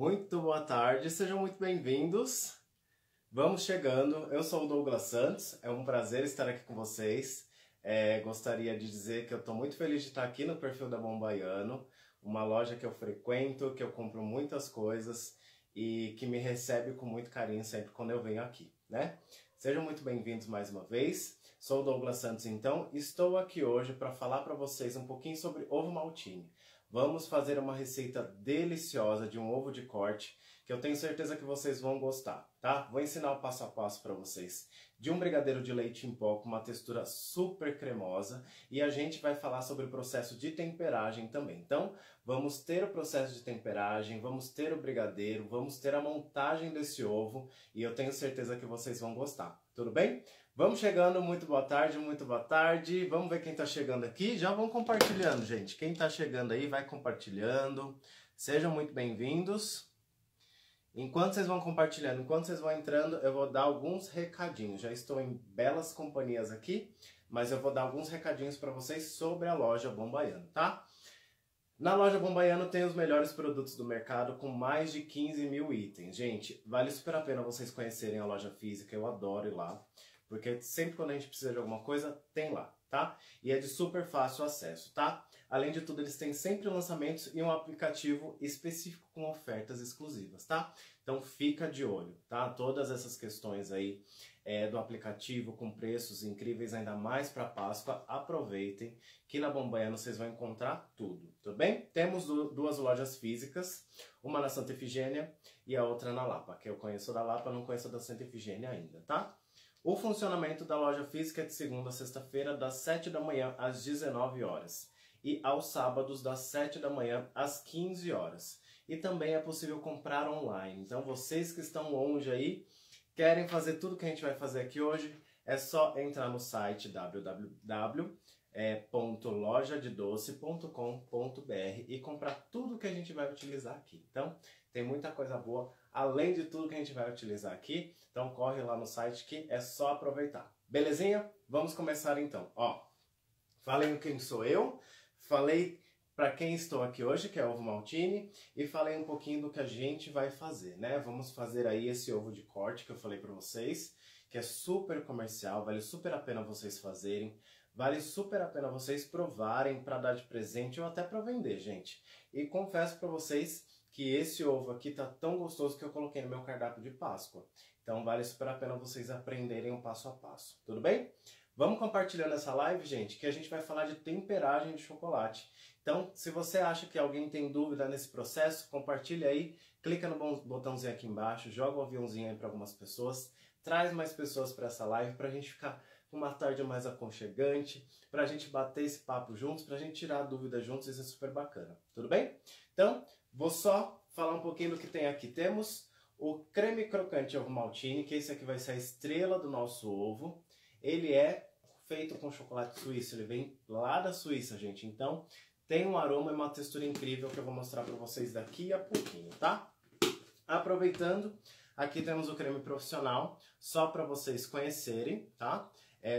Muito boa tarde, sejam muito bem-vindos. Vamos chegando, eu sou o Douglas Santos, é um prazer estar aqui com vocês. Gostaria de dizer que eu estou muito feliz de estar aqui no perfil da Bombaiano, uma loja que eu frequento, que eu compro muitas coisas e que me recebe com muito carinho sempre quando eu venho aqui, né? Sejam muito bem-vindos mais uma vez. Sou o Douglas Santos, então, estou aqui hoje para falar para vocês um pouquinho sobre ovo maltine. Vamos fazer uma receita deliciosa de um ovo de corte, que eu tenho certeza que vocês vão gostar, tá? Vou ensinar o passo a passo para vocês. De um brigadeiro de leite em pó com uma textura super cremosa, e a gente vai falar sobre o processo de temperagem também. Então, vamos ter o processo de temperagem, vamos ter o brigadeiro, vamos ter a montagem desse ovo, e eu tenho certeza que vocês vão gostar. Tudo bem? Vamos chegando, muito boa tarde, muito boa tarde. Vamos ver quem tá chegando aqui. Já vão compartilhando, gente. Quem tá chegando aí, vai compartilhando. Sejam muito bem-vindos. Enquanto vocês vão compartilhando, enquanto vocês vão entrando, eu vou dar alguns recadinhos. Já estou em belas companhias aqui, mas eu vou dar alguns recadinhos para vocês sobre a loja Bombaiano, tá? Na loja Bombaiano tem os melhores produtos do mercado com mais de 15 mil itens. Gente, vale super a pena vocês conhecerem a loja física, eu adoro ir lá. Porque sempre quando a gente precisa de alguma coisa, tem lá, tá? E é de super fácil acesso, tá? Além de tudo, eles têm sempre lançamentos e um aplicativo específico com ofertas exclusivas, tá? Então fica de olho, tá? Todas essas questões aí do aplicativo com preços incríveis, ainda mais para Páscoa, aproveitem que na Bombaiano vocês vão encontrar tudo bem? Temos duas lojas físicas, uma na Santa Efigênia e a outra na Lapa, que eu conheço da Lapa, não conheço da Santa Efigênia ainda, tá? O funcionamento da loja física é de segunda a sexta-feira, das 7 da manhã às 19 horas. E aos sábados, das 7 da manhã às 15 horas. E também é possível comprar online. Então, vocês que estão longe aí, querem fazer tudo que a gente vai fazer aqui hoje, é só entrar no site www.lojadedoce.com.br e comprar tudo que a gente vai utilizar aqui. Então, tem muita coisa boa, além de tudo que a gente vai utilizar aqui. Então, corre lá no site que é só aproveitar. Belezinha? Vamos começar então. Ó, falei quem sou eu, falei para quem estou aqui hoje, que é ovo maltine, e falei um pouquinho do que a gente vai fazer, né? Vamos fazer aí esse ovo de corte que eu falei para vocês, que é super comercial, vale super a pena vocês fazerem, vale super a pena vocês provarem para dar de presente ou até para vender, gente. E confesso para vocês que esse ovo aqui tá tão gostoso que eu coloquei no meu cardápio de Páscoa. Então vale super a pena vocês aprenderem o passo a passo, tudo bem? Vamos compartilhando essa live, gente, que a gente vai falar de temperagem de chocolate. Então, se você acha que alguém tem dúvida nesse processo, compartilha aí, clica no botãozinho aqui embaixo, joga o aviãozinho aí para algumas pessoas, traz mais pessoas para essa live para a gente ficar uma tarde mais aconchegante, para a gente bater esse papo juntos, para a gente tirar a dúvida juntos, isso é super bacana, tudo bem? Então, vou só falar um pouquinho do que tem aqui. Temos o creme crocante ovo maltine, que esse aqui vai ser a estrela do nosso ovo. Ele é feito com chocolate suíço, ele vem lá da Suíça, gente. Então, tem um aroma e uma textura incrível que eu vou mostrar para vocês daqui a pouquinho, tá? Aproveitando, aqui temos o creme profissional, só para vocês conhecerem, tá?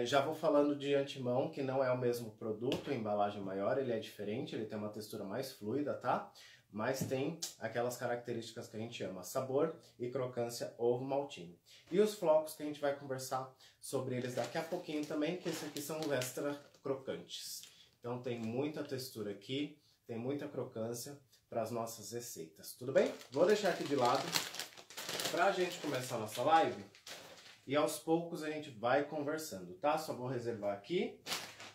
Já vou falando de antemão que não é o mesmo produto, a embalagem maior, ele é diferente, ele tem uma textura mais fluida, tá? Mas tem aquelas características que a gente ama, sabor e crocância ovo maltine. E os flocos que a gente vai conversar sobre eles daqui a pouquinho também, que esses aqui são os extra crocantes. Então tem muita textura aqui, tem muita crocância para as nossas receitas, tudo bem? Vou deixar aqui de lado para a gente começar a nossa live e aos poucos a gente vai conversando, tá? Só vou reservar aqui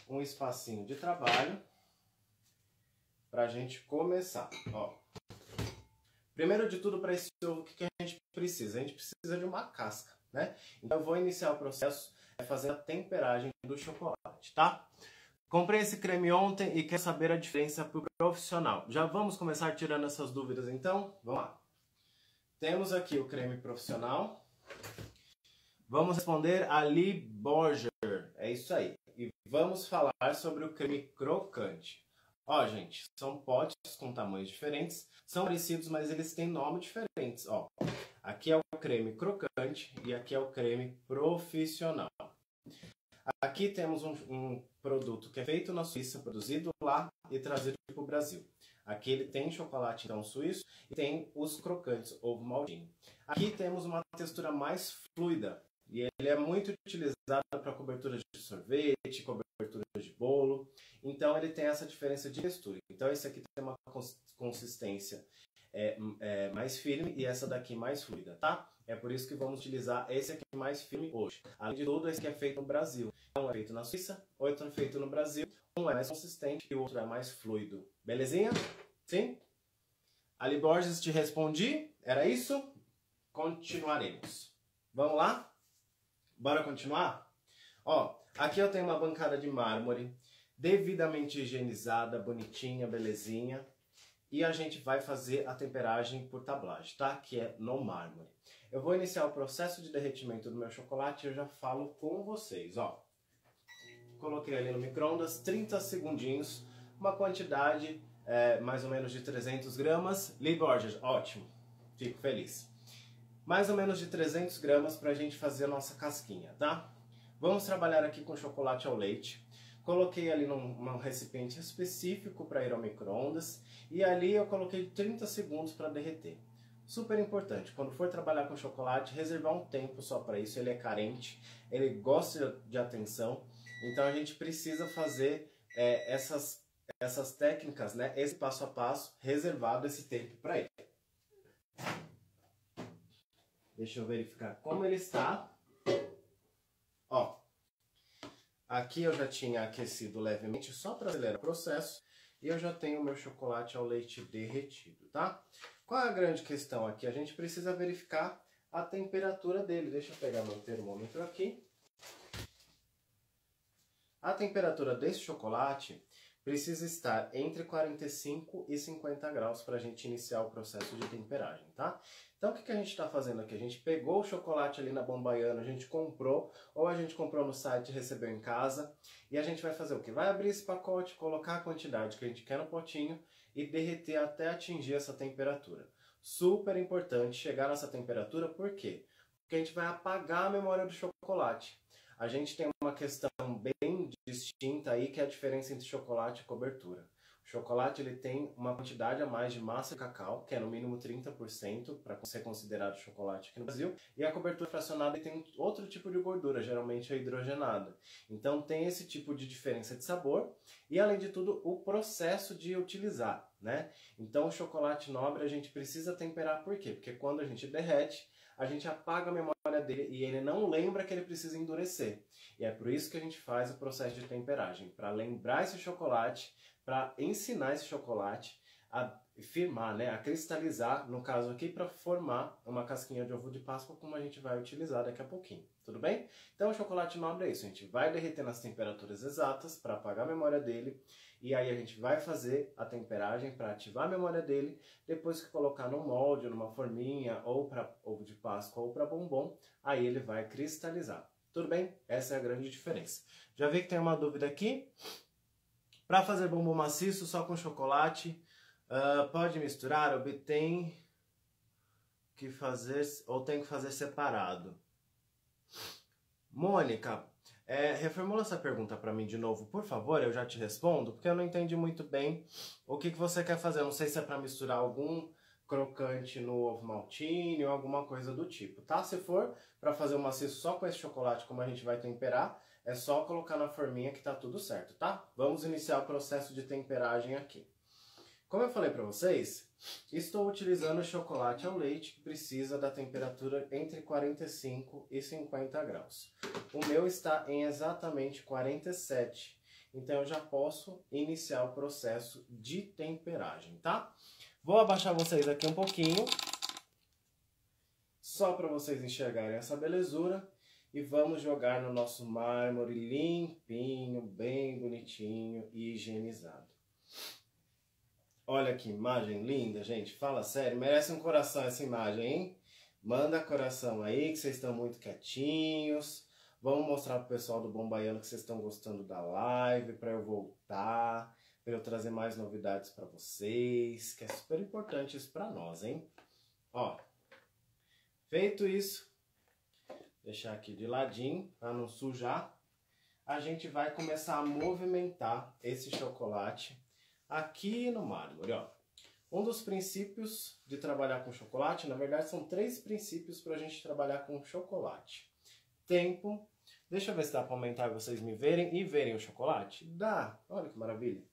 um espacinho de trabalho para a gente começar. Ó, primeiro de tudo, para esse ovo, o que a gente precisa? A gente precisa de uma casca, né? Então eu vou iniciar o processo fazendo a temperagem do chocolate, tá? Comprei esse creme ontem e quero saber a diferença para o profissional. Já vamos começar tirando essas dúvidas então? Vamos lá. Temos aqui o creme profissional. Vamos responder a Lee Borger. É isso aí. E vamos falar sobre o creme crocante. Ó, gente, são potes com tamanhos diferentes, são parecidos, mas eles têm nomes diferentes. Ó, aqui é o creme crocante e aqui é o creme profissional. Aqui temos um produto que é feito na Suíça, produzido lá e trazido para o Brasil. Aqui ele tem chocolate então suíço e tem os crocantes ovo maltine. Aqui temos uma textura mais fluida e ele é muito utilizado para cobertura de sorvete, cobertura de bolo. Então ele tem essa diferença de textura. Então esse aqui tem uma consistência mais firme e essa daqui mais fluida, tá? É por isso que vamos utilizar esse aqui mais firme hoje. Além de tudo, esse aqui é feito no Brasil. Um é feito na Suíça, outro é feito no Brasil. Um é mais consistente e o outro é mais fluido. Belezinha? Sim? Ali Borges, te respondi? Era isso? Continuaremos. Vamos lá? Bora continuar? Ó, aqui eu tenho uma bancada de mármore, devidamente higienizada, bonitinha, belezinha. E a gente vai fazer a temperagem por tablagem, tá? Que é no mármore. Eu vou iniciar o processo de derretimento do meu chocolate e eu já falo com vocês, ó. Coloquei ali no micro-ondas 30 segundinhos, uma quantidade mais ou menos de 300 gramas. Lee Borges, ótimo, fico feliz. Mais ou menos de 300 gramas para a gente fazer a nossa casquinha, tá? Vamos trabalhar aqui com chocolate ao leite. Coloquei ali num recipiente específico para ir ao micro-ondas e ali eu coloquei 30 segundos para derreter. Super importante, quando for trabalhar com chocolate, reservar um tempo só para isso. Ele é carente, ele gosta de atenção, então a gente precisa fazer essas técnicas, né? Esse passo a passo, reservado esse tempo para ele. Deixa eu verificar como ele está. Ó, aqui eu já tinha aquecido levemente só para acelerar o processo e eu já tenho o meu chocolate ao leite derretido, tá? Qual é a grande questão aqui? A gente precisa verificar a temperatura dele. Deixa eu pegar meu termômetro aqui. A temperatura desse chocolate precisa estar entre 45 e 50 graus para a gente iniciar o processo de temperagem, tá? Então o que a gente está fazendo aqui? A gente pegou o chocolate ali na Bombaiana, a gente comprou, ou a gente comprou no site e recebeu em casa, e a gente vai fazer o quê? Vai abrir esse pacote, colocar a quantidade que a gente quer no potinho e derreter até atingir essa temperatura. Super importante chegar nessa temperatura, por quê? Porque a gente vai apagar a memória do chocolate. A gente tem uma questão bem distinta aí, que é a diferença entre chocolate e cobertura. O chocolate ele tem uma quantidade a mais de massa de cacau, que é no mínimo 30% para ser considerado chocolate aqui no Brasil, e a cobertura fracionada tem outro tipo de gordura, geralmente é hidrogenada. Então tem esse tipo de diferença de sabor e, além de tudo, o processo de utilizar, né? Então o chocolate nobre a gente precisa temperar, por quê? Porque quando a gente derrete, a gente apaga a memória dele e ele não lembra que ele precisa endurecer. E é por isso que a gente faz o processo de temperagem, para lembrar esse chocolate, para ensinar esse chocolate a firmar, né, a cristalizar, no caso aqui, para formar uma casquinha de ovo de Páscoa, como a gente vai utilizar daqui a pouquinho, tudo bem? Então o chocolate nobre é isso, a gente vai derreter nas temperaturas exatas para apagar a memória dele, e aí a gente vai fazer a temperagem para ativar a memória dele, depois que colocar num molde, numa forminha, ou para ovo de Páscoa ou para bombom, aí ele vai cristalizar. Tudo bem? Essa é a grande diferença. Já vi que tem uma dúvida aqui. Para fazer bombom maciço só com chocolate, pode misturar ou tem que fazer separado? Mônica, reformula essa pergunta para mim de novo, por favor, eu já te respondo, porque eu não entendi muito bem o que você quer fazer. Eu não sei se é para misturar algum crocante no ovo maltine ou alguma coisa do tipo, tá? Se for para fazer o maciço só com esse chocolate, como a gente vai temperar, é só colocar na forminha que tá tudo certo, tá? Vamos iniciar o processo de temperagem aqui. Como eu falei para vocês, estou utilizando chocolate ao leite que precisa da temperatura entre 45 e 50 graus. O meu está em exatamente 47, então eu já posso iniciar o processo de temperagem, tá? Vou abaixar vocês aqui um pouquinho, só para vocês enxergarem essa belezura. E vamos jogar no nosso mármore limpinho, bem bonitinho e higienizado. Olha que imagem linda, gente. Fala sério, merece um coração essa imagem, hein? Manda coração aí, que vocês estão muito quietinhos. Vamos mostrar pro pessoal do Bombaiano que vocês estão gostando da live, para eu voltar, para eu trazer mais novidades para vocês, que é super importante isso para nós, hein? Ó, feito isso, deixar aqui de ladinho para não sujar, a gente vai começar a movimentar esse chocolate aqui no mármore, ó. Um dos princípios de trabalhar com chocolate, na verdade são 3 princípios para a gente trabalhar com chocolate. Tempo, deixa eu ver se dá para aumentar e vocês me verem e verem o chocolate. Dá, olha que maravilha.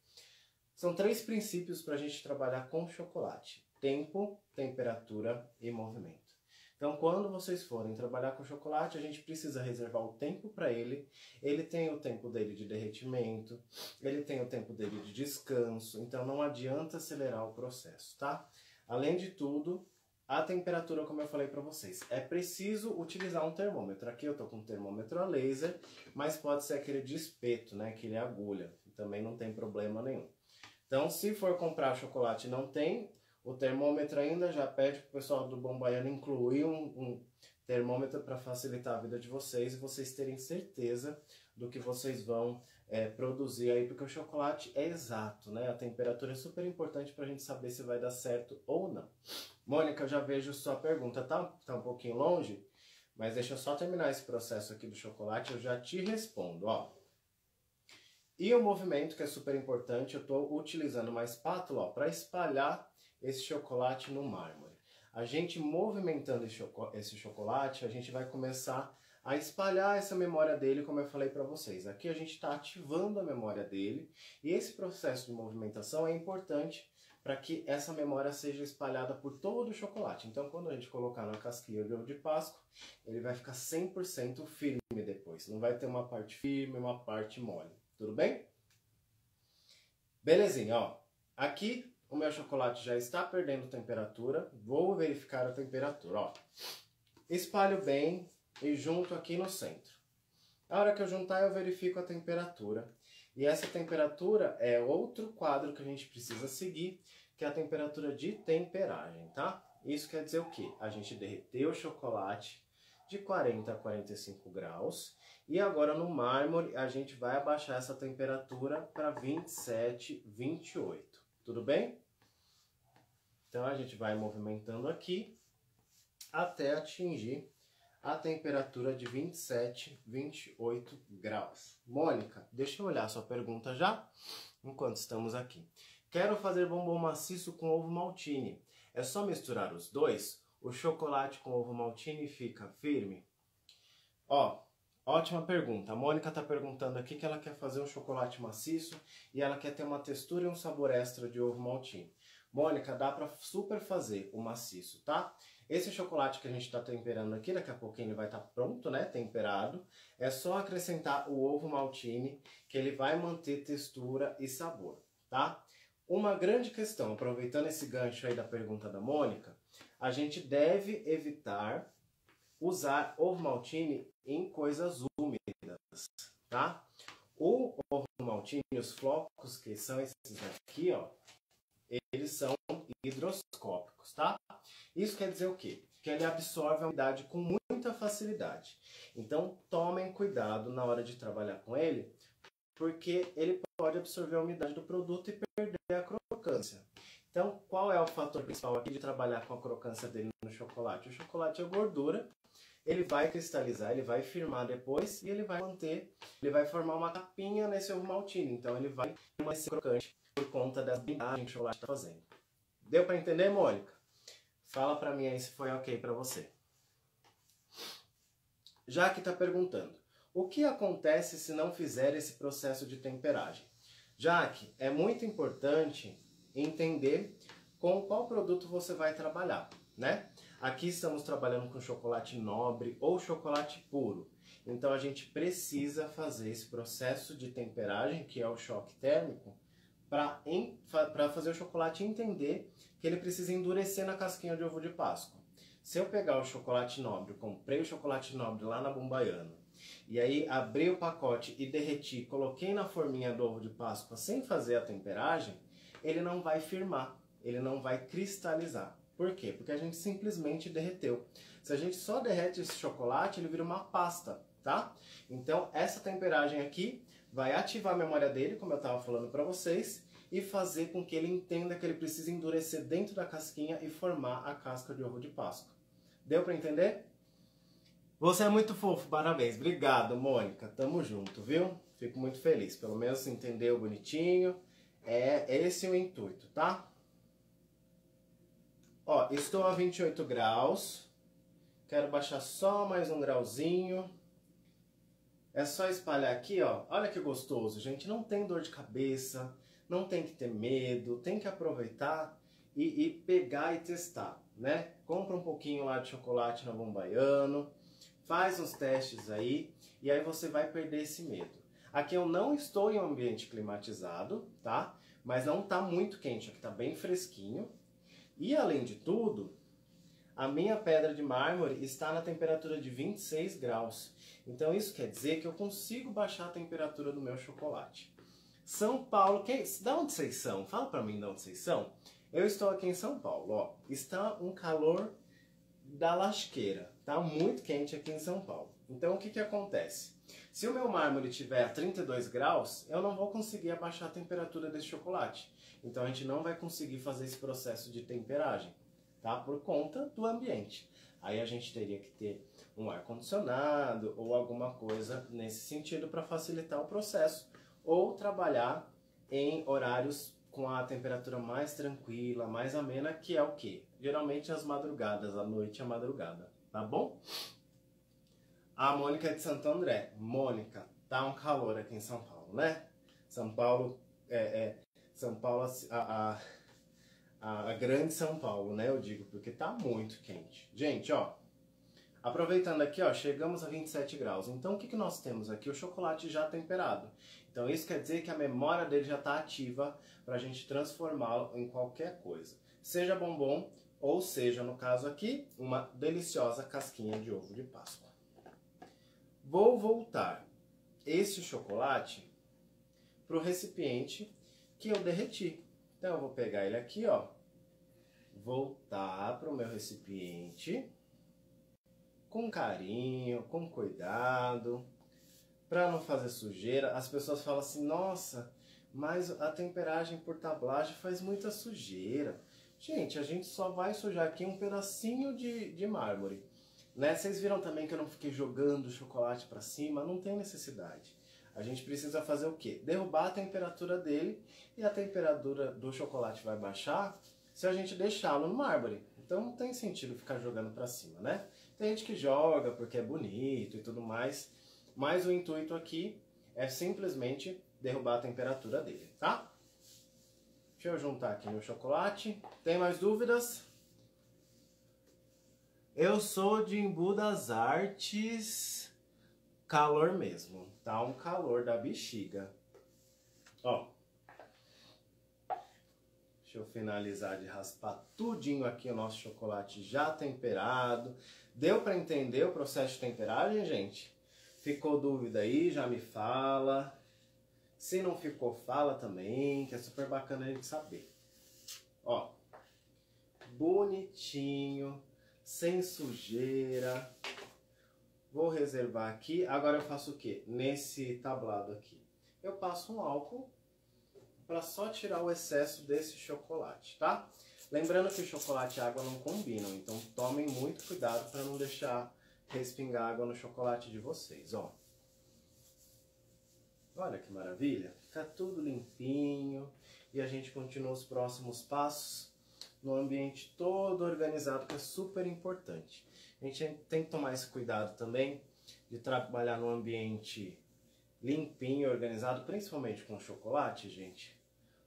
São 3 princípios para a gente trabalhar com chocolate. Tempo, temperatura e movimento. Então, quando vocês forem trabalhar com chocolate, a gente precisa reservar o tempo para ele. Ele tem o tempo dele de derretimento, ele tem o tempo dele de descanso, então não adianta acelerar o processo, tá? Além de tudo, a temperatura, como eu falei para vocês, é preciso utilizar um termômetro. Aqui eu tô com um termômetro a laser, mas pode ser aquele de espeto, né? Aquele agulha, também não tem problema nenhum. Então, se for comprar chocolate e não tem o termômetro ainda, já pede para o pessoal do Bom Baiano incluir um termômetro para facilitar a vida de vocês e vocês terem certeza do que vocês vão produzir aí, porque o chocolate é exato, né? A temperatura é super importante para a gente saber se vai dar certo ou não. Mônica, eu já vejo sua pergunta, tá um pouquinho longe, mas deixa eu só terminar esse processo aqui do chocolate, eu já te respondo, ó. E o movimento, que é super importante, eu estou utilizando uma espátula para espalhar esse chocolate no mármore. A gente movimentando esse chocolate, a gente vai começar a espalhar essa memória dele, como eu falei para vocês. Aqui a gente está ativando a memória dele, e esse processo de movimentação é importante para que essa memória seja espalhada por todo o chocolate. Então, quando a gente colocar na casquinha de ovo de Páscoa, ele vai ficar 100% firme depois. Não vai ter uma parte firme e uma parte mole. Tudo bem? Belezinha, ó. Aqui o meu chocolate já está perdendo temperatura. Vou verificar a temperatura, ó. Espalho bem e junto aqui no centro. A hora que eu juntar, eu verifico a temperatura. E essa temperatura é outro quadro que a gente precisa seguir, que é a temperatura de temperagem, tá? Isso quer dizer o quê? A gente derreteu o chocolate de 40 a 45 graus. E agora no mármore a gente vai abaixar essa temperatura para 27, 28. Tudo bem? Então a gente vai movimentando aqui até atingir a temperatura de 27, 28 graus. Mônica, deixa eu olhar a sua pergunta já, enquanto estamos aqui. Quero fazer bombom maciço com ovo maltine. É só misturar os dois? O chocolate com ovo maltine fica firme? Ó, ótima pergunta. A Mônica está perguntando aqui que ela quer fazer um chocolate maciço e ela quer ter uma textura e um sabor extra de ovo maltine. Mônica, dá para super fazer o maciço, tá? Esse chocolate que a gente está temperando aqui, daqui a pouquinho ele vai estar pronto, né? Temperado. É só acrescentar o ovo maltine que ele vai manter textura e sabor, tá? Uma grande questão, aproveitando esse gancho aí da pergunta da Mônica, a gente deve evitar usar ovo maltine em coisas úmidas, tá? O ovo maltine, os flocos, que são esses aqui, ó, eles são higroscópicos, tá? Isso quer dizer o quê? Que ele absorve a umidade com muita facilidade. Então, tomem cuidado na hora de trabalhar com ele, porque ele pode absorver a umidade do produto e perder a crocância. Então, qual é o fator principal aqui de trabalhar com a crocância dele no chocolate? O chocolate é gordura, ele vai cristalizar, ele vai firmar depois e ele vai manter, ele vai formar uma capinha nesse ovo maltine. Então, ele vai permanecer crocante por conta da blindagem que o chocolate está fazendo. Deu para entender, Mônica? Fala para mim aí se foi ok para você. Jaque está perguntando, o que acontece se não fizer esse processo de temperagem? Jaque, é muito importante entender com qual produto você vai trabalhar, né? Aqui estamos trabalhando com chocolate nobre ou chocolate puro. Então a gente precisa fazer esse processo de temperagem, que é o choque térmico, para fazer o chocolate entender que ele precisa endurecer na casquinha de ovo de Páscoa. Se eu pegar o chocolate nobre, comprei o chocolate nobre lá na Bom Baiano, e aí abri o pacote e derreti, coloquei na forminha do ovo de Páscoa sem fazer a temperagem, ele não vai firmar, ele não vai cristalizar. Por quê? Porque a gente simplesmente derreteu. Se a gente só derrete esse chocolate, ele vira uma pasta, tá? Então, essa temperagem aqui vai ativar a memória dele, como eu estava falando para vocês, e fazer com que ele entenda que ele precisa endurecer dentro da casquinha e formar a casca de ovo de Páscoa. Deu para entender? Você é muito fofo, parabéns. Obrigado, Mônica. Tamo junto, viu? Fico muito feliz. Pelo menos entendeu bonitinho. É esse o intuito, tá? Ó, estou a 28 graus. Quero baixar só mais um grauzinho. É só espalhar aqui, ó. Olha que gostoso, gente. Não tem dor de cabeça, não tem que ter medo, tem que aproveitar e pegar e testar, né? Compra um pouquinho lá de chocolate na Bombaiano, faz uns testes aí e aí você vai perder esse medo. Aqui eu não estou em um ambiente climatizado, tá? Mas não tá muito quente, aqui tá bem fresquinho. E além de tudo, a minha pedra de mármore está na temperatura de 26 graus. Então isso quer dizer que eu consigo baixar a temperatura do meu chocolate. São Paulo, da onde vocês são? Fala pra mim de onde vocês são. Eu estou aqui em São Paulo, ó. Está um calor da lasqueira. Tá muito quente aqui em São Paulo. Então o que acontece? Se o meu mármore estiver a 32 graus, eu não vou conseguir abaixar a temperatura desse chocolate. Então a gente não vai conseguir fazer esse processo de temperagem, tá? Por conta do ambiente. Aí a gente teria que ter um ar-condicionado ou alguma coisa nesse sentido para facilitar o processo. Ou trabalhar em horários com a temperatura mais tranquila, mais amena, que é o quê? Geralmente as madrugadas, à noite e à madrugada, tá bom? A Mônica é de Santo André. Mônica, tá um calor aqui em São Paulo, né? São Paulo, São Paulo, a grande São Paulo, né? Eu digo, porque tá muito quente. Gente, ó, aproveitando aqui, ó, chegamos a 27 graus. Então, o que nós temos aqui? O chocolate já temperado. Então, isso quer dizer que a memória dele já está ativa para a gente transformá-lo em qualquer coisa. Seja bombom ou seja, no caso aqui, uma deliciosa casquinha de ovo de Páscoa. Vou voltar esse chocolate para o recipiente que eu derreti. Então, eu vou pegar ele aqui, ó, voltar para o meu recipiente com carinho, com cuidado, para não fazer sujeira. As pessoas falam assim, nossa, mas a temperagem por tablagem faz muita sujeira. Gente, a gente só vai sujar aqui um pedacinho de mármore, né? Vocês viram também que eu não fiquei jogando chocolate para cima? Não tem necessidade. A gente precisa fazer o quê? Derrubar a temperatura dele e a temperatura do chocolate vai baixar se a gente deixá-lo no mármore. Então não tem sentido ficar jogando para cima, né? Tem gente que joga porque é bonito e tudo mais, mas o intuito aqui é simplesmente derrubar a temperatura dele, tá? Deixa eu juntar aqui meu chocolate. Tem mais dúvidas? Eu sou de Embu das Artes, calor mesmo, tá um calor da bexiga. Ó, deixa eu finalizar de raspar tudinho aqui o nosso chocolate já temperado. Deu para entender o processo de temperagem, gente? Ficou dúvida aí? Já me fala. Se não ficou, fala também, que é super bacana a gente saber. Ó, bonitinho, sem sujeira. Vou reservar aqui. Agora eu faço o quê? Nesse tablado aqui. Eu passo um álcool para só tirar o excesso desse chocolate, tá? Lembrando que o chocolate e a água não combinam, então tomem muito cuidado para não deixar respingar água no chocolate de vocês, ó. Olha que maravilha, fica tudo limpinho e a gente continua os próximos passos no ambiente todo organizado, que é super importante. A gente tem que tomar esse cuidado também de trabalhar num ambiente limpinho, organizado, principalmente com chocolate, gente,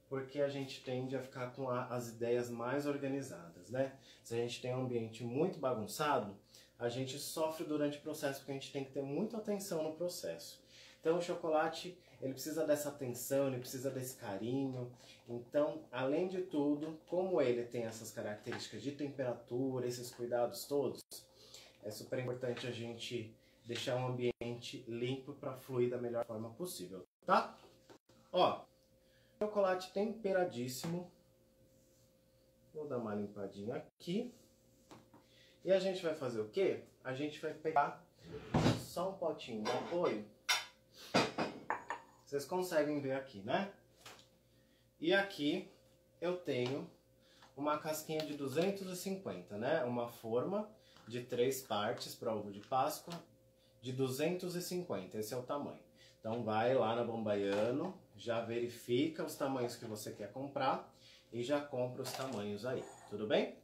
porque a gente tende a ficar com as ideias mais organizadas, né? Se a gente tem um ambiente muito bagunçado, a gente sofre durante o processo, porque a gente tem que ter muita atenção no processo. Então o chocolate, ele precisa dessa atenção, ele precisa desse carinho. Então, além de tudo, como ele tem essas características de temperatura, esses cuidados todos, é super importante a gente deixar um ambiente limpo para fluir da melhor forma possível, tá? Ó, chocolate temperadíssimo. Vou dar uma limpadinha aqui. E a gente vai fazer o quê? A gente vai pegar só um potinho de apoio. Vocês conseguem ver aqui, né? E aqui eu tenho uma casquinha de 250, né? Uma forma de 3 partes para ovo de Páscoa de 250, esse é o tamanho. Então vai lá na Bombaiano, já verifica os tamanhos que você quer comprar e já compra os tamanhos aí, tudo bem?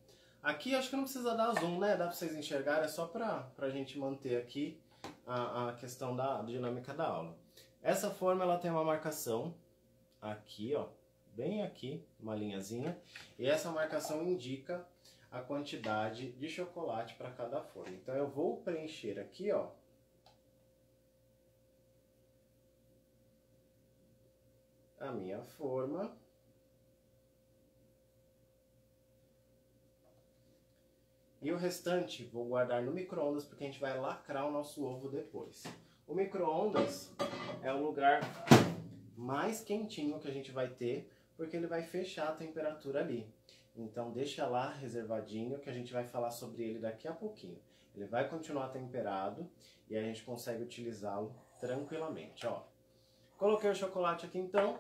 Aqui acho que não precisa dar zoom, né? Dá pra vocês enxergarem, é só pra gente manter aqui a questão da dinâmica da aula. Essa forma ela tem uma marcação aqui, ó, bem aqui, uma linhazinha, e essa marcação indica a quantidade de chocolate para cada forma. Então eu vou preencher aqui, ó, a minha forma. E o restante vou guardar no micro-ondas porque a gente vai lacrar o nosso ovo depois. O micro-ondas é o lugar mais quentinho que a gente vai ter, porque ele vai fechar a temperatura ali. Então deixa lá reservadinho que a gente vai falar sobre ele daqui a pouquinho. Ele vai continuar temperado e a gente consegue utilizá-lo tranquilamente, ó. Coloquei o chocolate aqui então.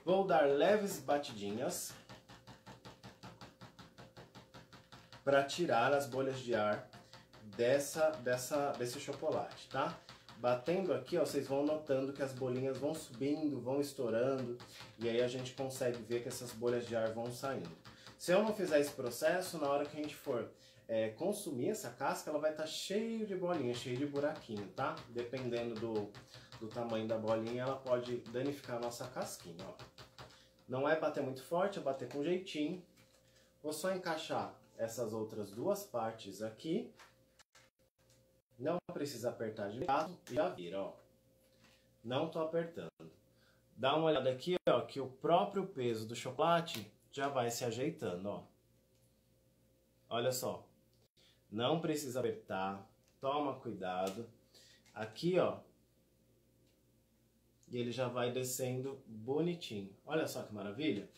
Vou dar leves batidinhas para tirar as bolhas de ar desse chocolate, tá? Batendo aqui, ó, vocês vão notando que as bolinhas vão subindo, vão estourando, e aí a gente consegue ver que essas bolhas de ar vão saindo. Se eu não fizer esse processo, na hora que a gente for consumir essa casca, ela vai estar cheia de bolinha, cheia de buraquinho, tá? Dependendo do tamanho da bolinha, ela pode danificar a nossa casquinha, ó. Não é bater muito forte, é bater com jeitinho. Vou só encaixar essas outras duas partes aqui. Não precisa apertar de lado e já vira, ó. Não tô apertando. Dá uma olhada aqui, ó, que o próprio peso do chocolate já vai se ajeitando, ó. Olha só. Não precisa apertar. Toma cuidado. Aqui, ó. E ele já vai descendo bonitinho. Olha só que maravilha.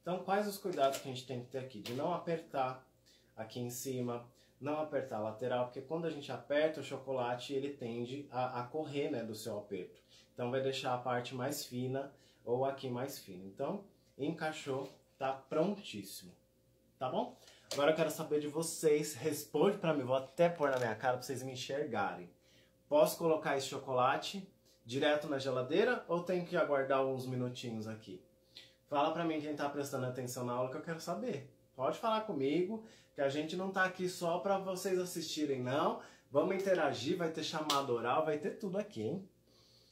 Então, quais os cuidados que a gente tem que ter aqui? De não apertar aqui em cima, não apertar a lateral, porque quando a gente aperta o chocolate, ele tende a correr, né, do seu aperto. Então, vai deixar a parte mais fina ou aqui mais fina. Então, encaixou, tá prontíssimo. Tá bom? Agora eu quero saber de vocês. Responde pra mim, vou até pôr na minha cara pra vocês me enxergarem. Posso colocar esse chocolate direto na geladeira ou tenho que aguardar uns minutinhos aqui? Fala pra mim quem tá prestando atenção na aula que eu quero saber. Pode falar comigo, que a gente não tá aqui só pra vocês assistirem, não. Vamos interagir, vai ter chamada oral, vai ter tudo aqui, hein?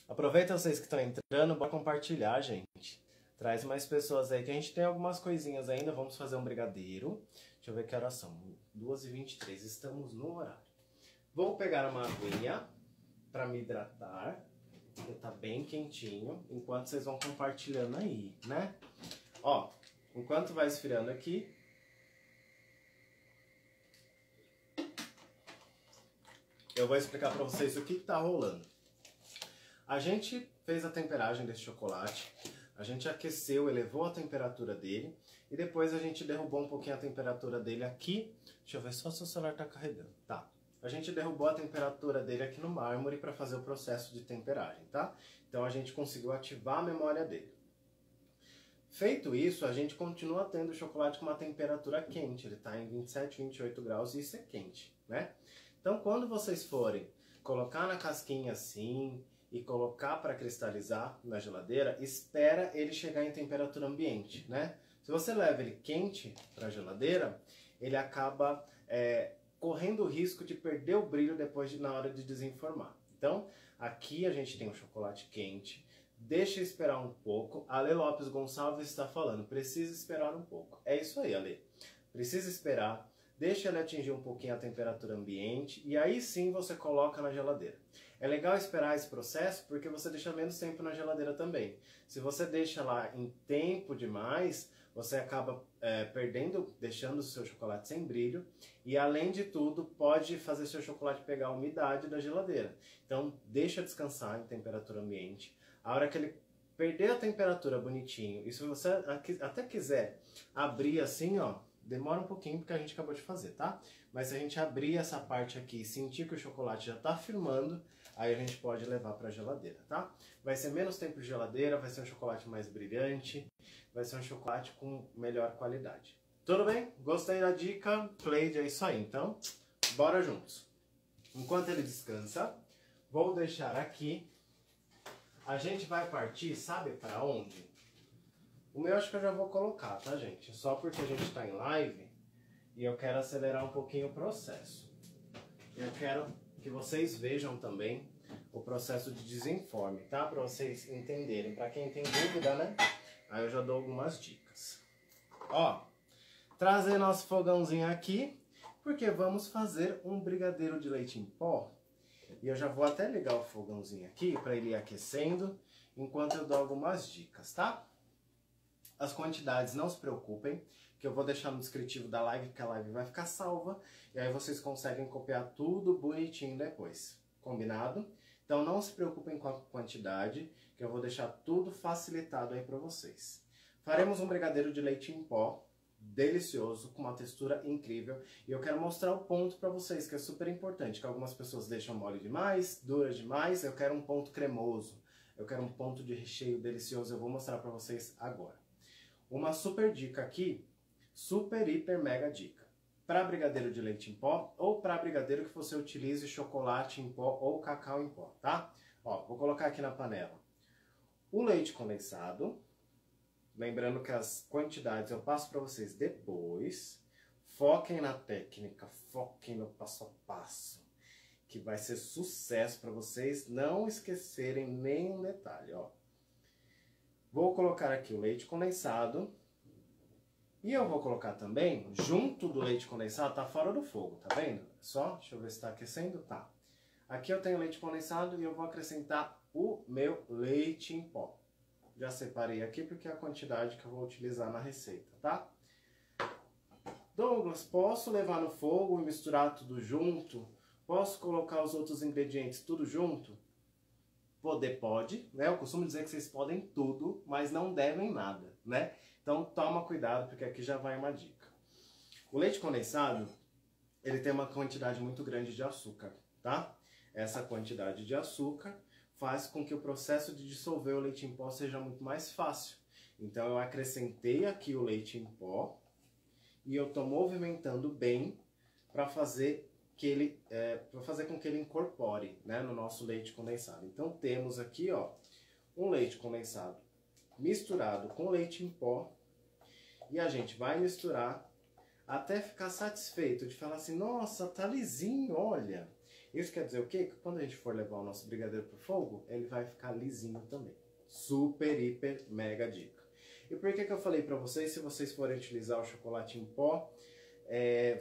Aproveita vocês que estão entrando, bora compartilhar, gente. Traz mais pessoas aí, que a gente tem algumas coisinhas ainda. Vamos fazer um brigadeiro. Deixa eu ver que horas são. 2h23, estamos no horário. Vou pegar uma aguinha pra me hidratar, porque tá bem quentinho, enquanto vocês vão compartilhando aí, né? Ó, enquanto vai esfriando aqui, eu vou explicar pra vocês o que tá rolando. A gente fez a temperagem desse chocolate, a gente aqueceu, elevou a temperatura dele, e depois a gente derrubou um pouquinho a temperatura dele aqui. Deixa eu ver só se o celular tá carregando. Tá. A gente derrubou a temperatura dele aqui no mármore para fazer o processo de temperagem, tá? Então a gente conseguiu ativar a memória dele. Feito isso, a gente continua tendo o chocolate com uma temperatura quente. Ele está em 27, 28 graus e isso é quente, né? Então quando vocês forem colocar na casquinha assim e colocar para cristalizar na geladeira, espera ele chegar em temperatura ambiente, né? Se você leva ele quente para a geladeira, ele acaba correndo o risco de perder o brilho depois na hora de desenformar. Então, aqui a gente tem um chocolate quente, deixa esperar um pouco. A Ale Lopes Gonçalves está falando, precisa esperar um pouco. É isso aí, Ale. Precisa esperar, deixa ele atingir um pouquinho a temperatura ambiente e aí sim você coloca na geladeira. É legal esperar esse processo porque você deixa menos tempo na geladeira também. Se você deixa lá em tempo demais, você acaba deixando o seu chocolate sem brilho e, além de tudo, pode fazer seu chocolate pegar a umidade da geladeira. Então, deixa descansar em temperatura ambiente. A hora que ele perder a temperatura bonitinho, e se você até quiser abrir assim, ó, demora um pouquinho porque a gente acabou de fazer, tá? Mas se a gente abrir essa parte aqui e sentir que o chocolate já tá firmando, aí a gente pode levar para a geladeira, tá? Vai ser menos tempo de geladeira, vai ser um chocolate mais brilhante, vai ser um chocolate com melhor qualidade. Tudo bem? Gostei da dica? Cleide, é isso aí. Então, bora juntos. Enquanto ele descansa, vou deixar aqui a gente vai partir, sabe pra onde? O meu acho que eu já vou colocar, tá, gente? Só porque a gente tá em live e eu quero acelerar um pouquinho o processo. Eu quero que vocês vejam também o processo de desenforme, tá? Pra vocês entenderem. Pra quem tem dúvida, né? Aí eu já dou algumas dicas. Ó, trazer nosso fogãozinho aqui, porque vamos fazer um brigadeiro de leite em pó. E eu já vou até ligar o fogãozinho aqui para ele ir aquecendo, enquanto eu dou algumas dicas, tá? As quantidades, não se preocupem, que eu vou deixar no descritivo da live, porque a live vai ficar salva, e aí vocês conseguem copiar tudo bonitinho depois, combinado? Então não se preocupem com a quantidade, que eu vou deixar tudo facilitado aí para vocês. Faremos um brigadeiro de leite em pó, delicioso, com uma textura incrível, e eu quero mostrar o ponto para vocês, que é super importante, que algumas pessoas deixam mole demais, dura demais, eu quero um ponto cremoso, eu quero um ponto de recheio delicioso, eu vou mostrar para vocês agora. Uma super dica aqui, super, hiper, mega dica, para brigadeiro de leite em pó, ou para brigadeiro que você utilize chocolate em pó ou cacau em pó, tá? Ó, vou colocar aqui na panela o leite condensado. Lembrando que as quantidades eu passo para vocês depois. Foquem na técnica, foquem no passo a passo, que vai ser sucesso para vocês não esquecerem nenhum detalhe, ó. Vou colocar aqui o leite condensado. E eu vou colocar também, junto do leite condensado, tá fora do fogo, tá vendo? Só, deixa eu ver se tá aquecendo, tá. Aqui eu tenho leite condensado e eu vou acrescentar o meu leite em pó. Já separei aqui porque é a quantidade que eu vou utilizar na receita, tá? Douglas, posso levar no fogo e misturar tudo junto? Posso colocar os outros ingredientes tudo junto? Poder pode, né? Eu costumo dizer que vocês podem tudo, mas não devem nada, né? Então toma cuidado porque aqui já vai uma dica. O leite condensado, ele tem uma quantidade muito grande de açúcar, tá? Essa quantidade de açúcar faz com que o processo de dissolver o leite em pó seja muito mais fácil. Então eu acrescentei aqui o leite em pó e eu estou movimentando bem para fazer com que ele incorpore, né, no nosso leite condensado. Então temos aqui, ó, um leite condensado misturado com leite em pó e a gente vai misturar até ficar satisfeito de falar assim, nossa, tá lisinho, olha. Isso quer dizer o quê? Que quando a gente for levar o nosso brigadeiro pro fogo, ele vai ficar lisinho também. Super, hiper, mega dica. E por que eu falei pra vocês, se vocês forem utilizar o chocolate em pó,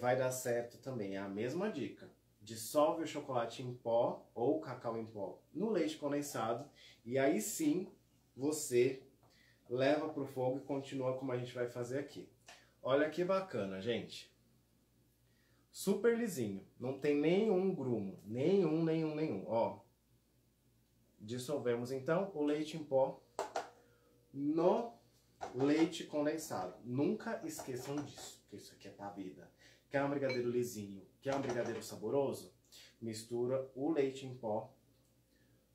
vai dar certo também. É a mesma dica. Dissolve o chocolate em pó ou o cacau em pó no leite condensado e aí sim você leva pro fogo e continua como a gente vai fazer aqui. Olha que bacana, gente. Super lisinho, não tem nenhum grumo, nenhum, ó. Dissolvemos então o leite em pó no leite condensado. Nunca esqueçam disso, porque isso aqui é pra vida. Quer um brigadeiro lisinho, quer um brigadeiro saboroso? Mistura o leite em pó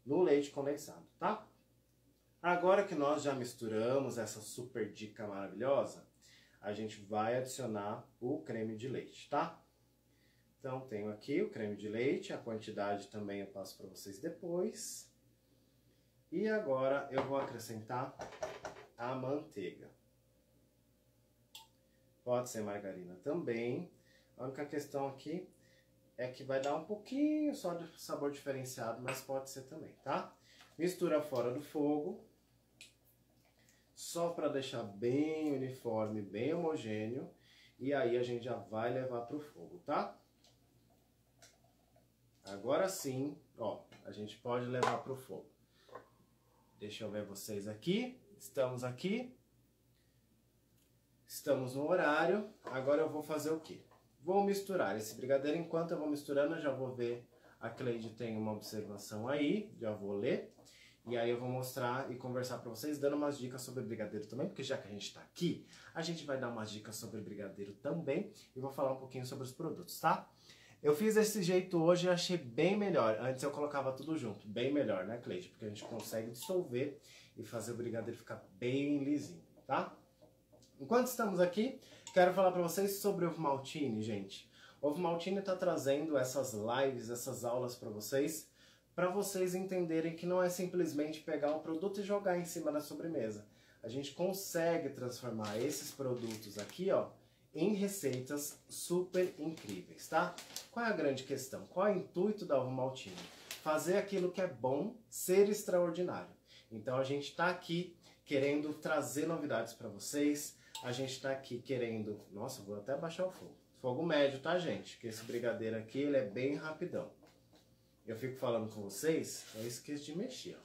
no leite condensado, tá? Agora que nós já misturamos essa super dica maravilhosa, a gente vai adicionar o creme de leite, tá? Então, tenho aqui o creme de leite, a quantidade também eu passo para vocês depois. E agora eu vou acrescentar a manteiga. Pode ser margarina também. A única questão aqui é que vai dar um pouquinho só de sabor diferenciado, mas pode ser também, tá? Mistura fora do fogo. Só para deixar bem uniforme, bem homogêneo. E aí a gente já vai levar para o fogo, tá? Agora sim, ó, a gente pode levar para o fogo. Deixa eu ver vocês aqui. Estamos aqui. Estamos no horário. Agora eu vou fazer o quê? Vou misturar esse brigadeiro. Enquanto eu vou misturando, eu já vou ver. A Cleide tem uma observação aí. Já vou ler. E aí eu vou mostrar e conversar para vocês, dando umas dicas sobre brigadeiro também. Porque já que a gente está aqui, a gente vai dar umas dicas sobre brigadeiro também. E vou falar um pouquinho sobre os produtos, tá? Eu fiz desse jeito hoje e achei bem melhor. Antes eu colocava tudo junto. Bem melhor, né, Cleide? Porque a gente consegue dissolver e fazer o brigadeiro ficar bem lisinho, tá? Enquanto estamos aqui, quero falar para vocês sobre o Ovo Maltine, gente. O Ovo Maltine está trazendo essas lives, essas aulas para vocês para vocês entenderem que não é simplesmente pegar um produto e jogar em cima da sobremesa. A gente consegue transformar esses produtos aqui, ó, em receitas super incríveis, tá? Qual é a grande questão? Qual é o intuito da Ovo Maltine? Fazer aquilo que é bom ser extraordinário. Então a gente está aqui querendo trazer novidades para vocês. A gente está aqui querendo... Nossa, vou até baixar o fogo. Fogo médio, tá, gente? Porque esse brigadeiro aqui, ele é bem rapidão. Eu fico falando com vocês, eu esqueço de mexer, ó.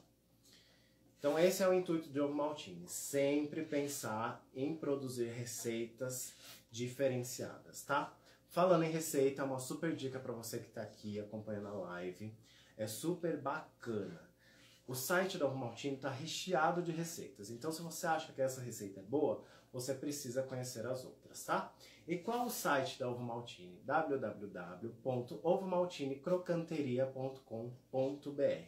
Então esse é o intuito de Ovo Maltine. Sempre pensar em produzir receitas diferenciadas, tá? Falando em receita, uma super dica para você que está aqui acompanhando a live. É super bacana. O site da Ovo Maltine está recheado de receitas. Então, se você acha que essa receita é boa, você precisa conhecer as outras, tá? E qual é o site da Ovo Maltine? www.ovomaltinecrocanteria.com.br.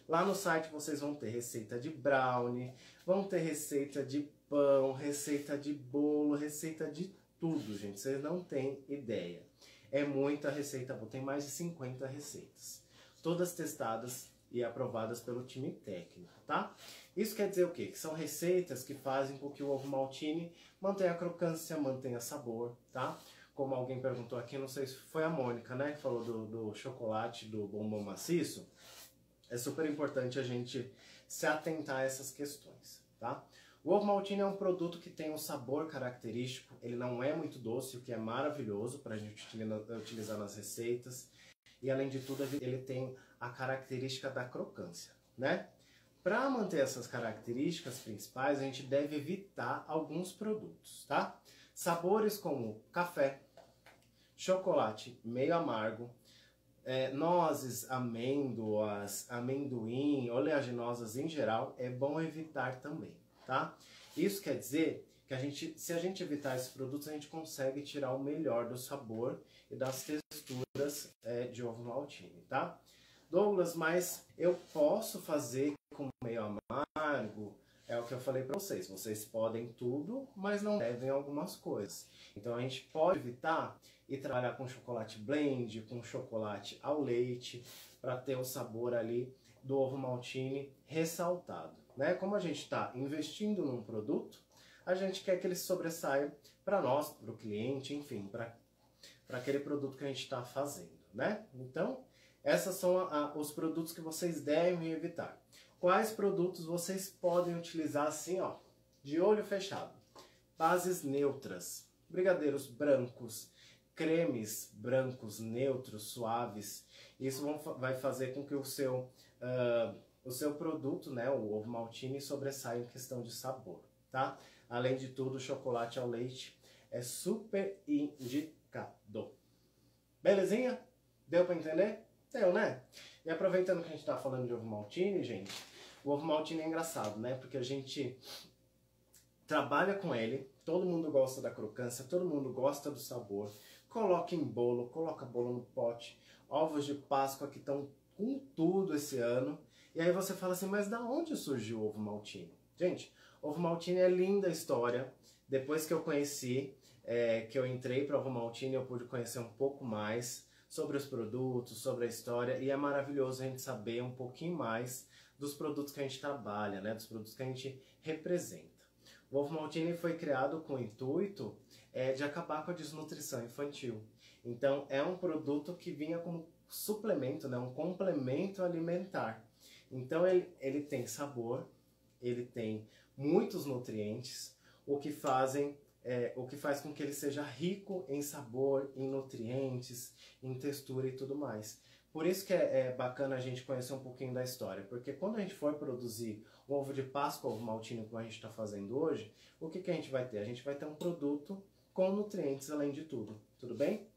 Lá no site vocês vão ter receita de brownie, vão ter receita de pão, receita de bolo, receita de tudo, gente. Vocês não têm ideia. É muita receita boa. Tem mais de 50 receitas. Todas testadas e aprovadas pelo time técnico, tá? Isso quer dizer o quê? Que são receitas que fazem com que o Ovo Maltine mantenha crocância, mantenha sabor, tá? Como alguém perguntou aqui, não sei se foi a Mônica, né? Que falou do chocolate, do bombom maciço. É super importante a gente se atentar a essas questões, tá? O Ovo Maltine é um produto que tem um sabor característico, ele não é muito doce, o que é maravilhoso para a gente utilizar nas receitas. E além de tudo, ele tem a característica da crocância, né? Para manter essas características principais, a gente deve evitar alguns produtos, tá? Sabores como café, chocolate meio amargo, nozes, amêndoas, amendoim, oleaginosas em geral, é bom evitar também, tá? Isso quer dizer que se a gente evitar esses produtos, a gente consegue tirar o melhor do sabor e das texturas de Ovo Maltine, tá? Douglas, mas eu posso fazer com meio amargo? É o que eu falei para vocês. Vocês podem tudo, mas não devem algumas coisas. Então a gente pode evitar e trabalhar com chocolate blend, com chocolate ao leite, para ter o sabor ali do Ovo Maltine ressaltado, né? Como a gente está investindo num produto, a gente quer que ele sobressaia para nós, para o cliente, enfim, para aquele produto que a gente está fazendo, né? Então, esses são os produtos que vocês devem evitar. Quais produtos vocês podem utilizar assim, ó, de olho fechado? Bases neutras, brigadeiros brancos, cremes brancos, neutros, suaves. Isso vai fazer com que o seu produto, né, o Ovo Maltine, sobressaia em questão de sabor, tá? Além de tudo, o chocolate ao leite é super indicado. Belezinha? Deu para entender? Deu, né? E aproveitando que a gente tá falando de Ovo Maltine, gente, o Ovo Maltine é engraçado, né? Porque a gente trabalha com ele, todo mundo gosta da crocância, todo mundo gosta do sabor, coloca em bolo, coloca bolo no pote, ovos de Páscoa que estão com tudo esse ano. E aí você fala assim, mas da onde surgiu o Ovo Maltine? Gente, Ovo Maltine é linda a história. Depois que eu conheci, que eu entrei para Ovo Maltine, eu pude conhecer um pouco mais sobre os produtos, sobre a história, e é maravilhoso a gente saber um pouquinho mais dos produtos que a gente trabalha, né? Dos produtos que a gente representa. O Ovo Maltine foi criado com o intuito de acabar com a desnutrição infantil. Então, é um produto que vinha como suplemento, né? Um complemento alimentar. Então, ele tem sabor, ele tem muitos nutrientes, o que faz com que ele seja rico em sabor, em nutrientes, em textura e tudo mais. Por isso que é bacana a gente conhecer um pouquinho da história, porque quando a gente for produzir um ovo de Páscoa, ovo maltine, como a gente está fazendo hoje, o que a gente vai ter? A gente vai ter um produto com nutrientes além de tudo bem?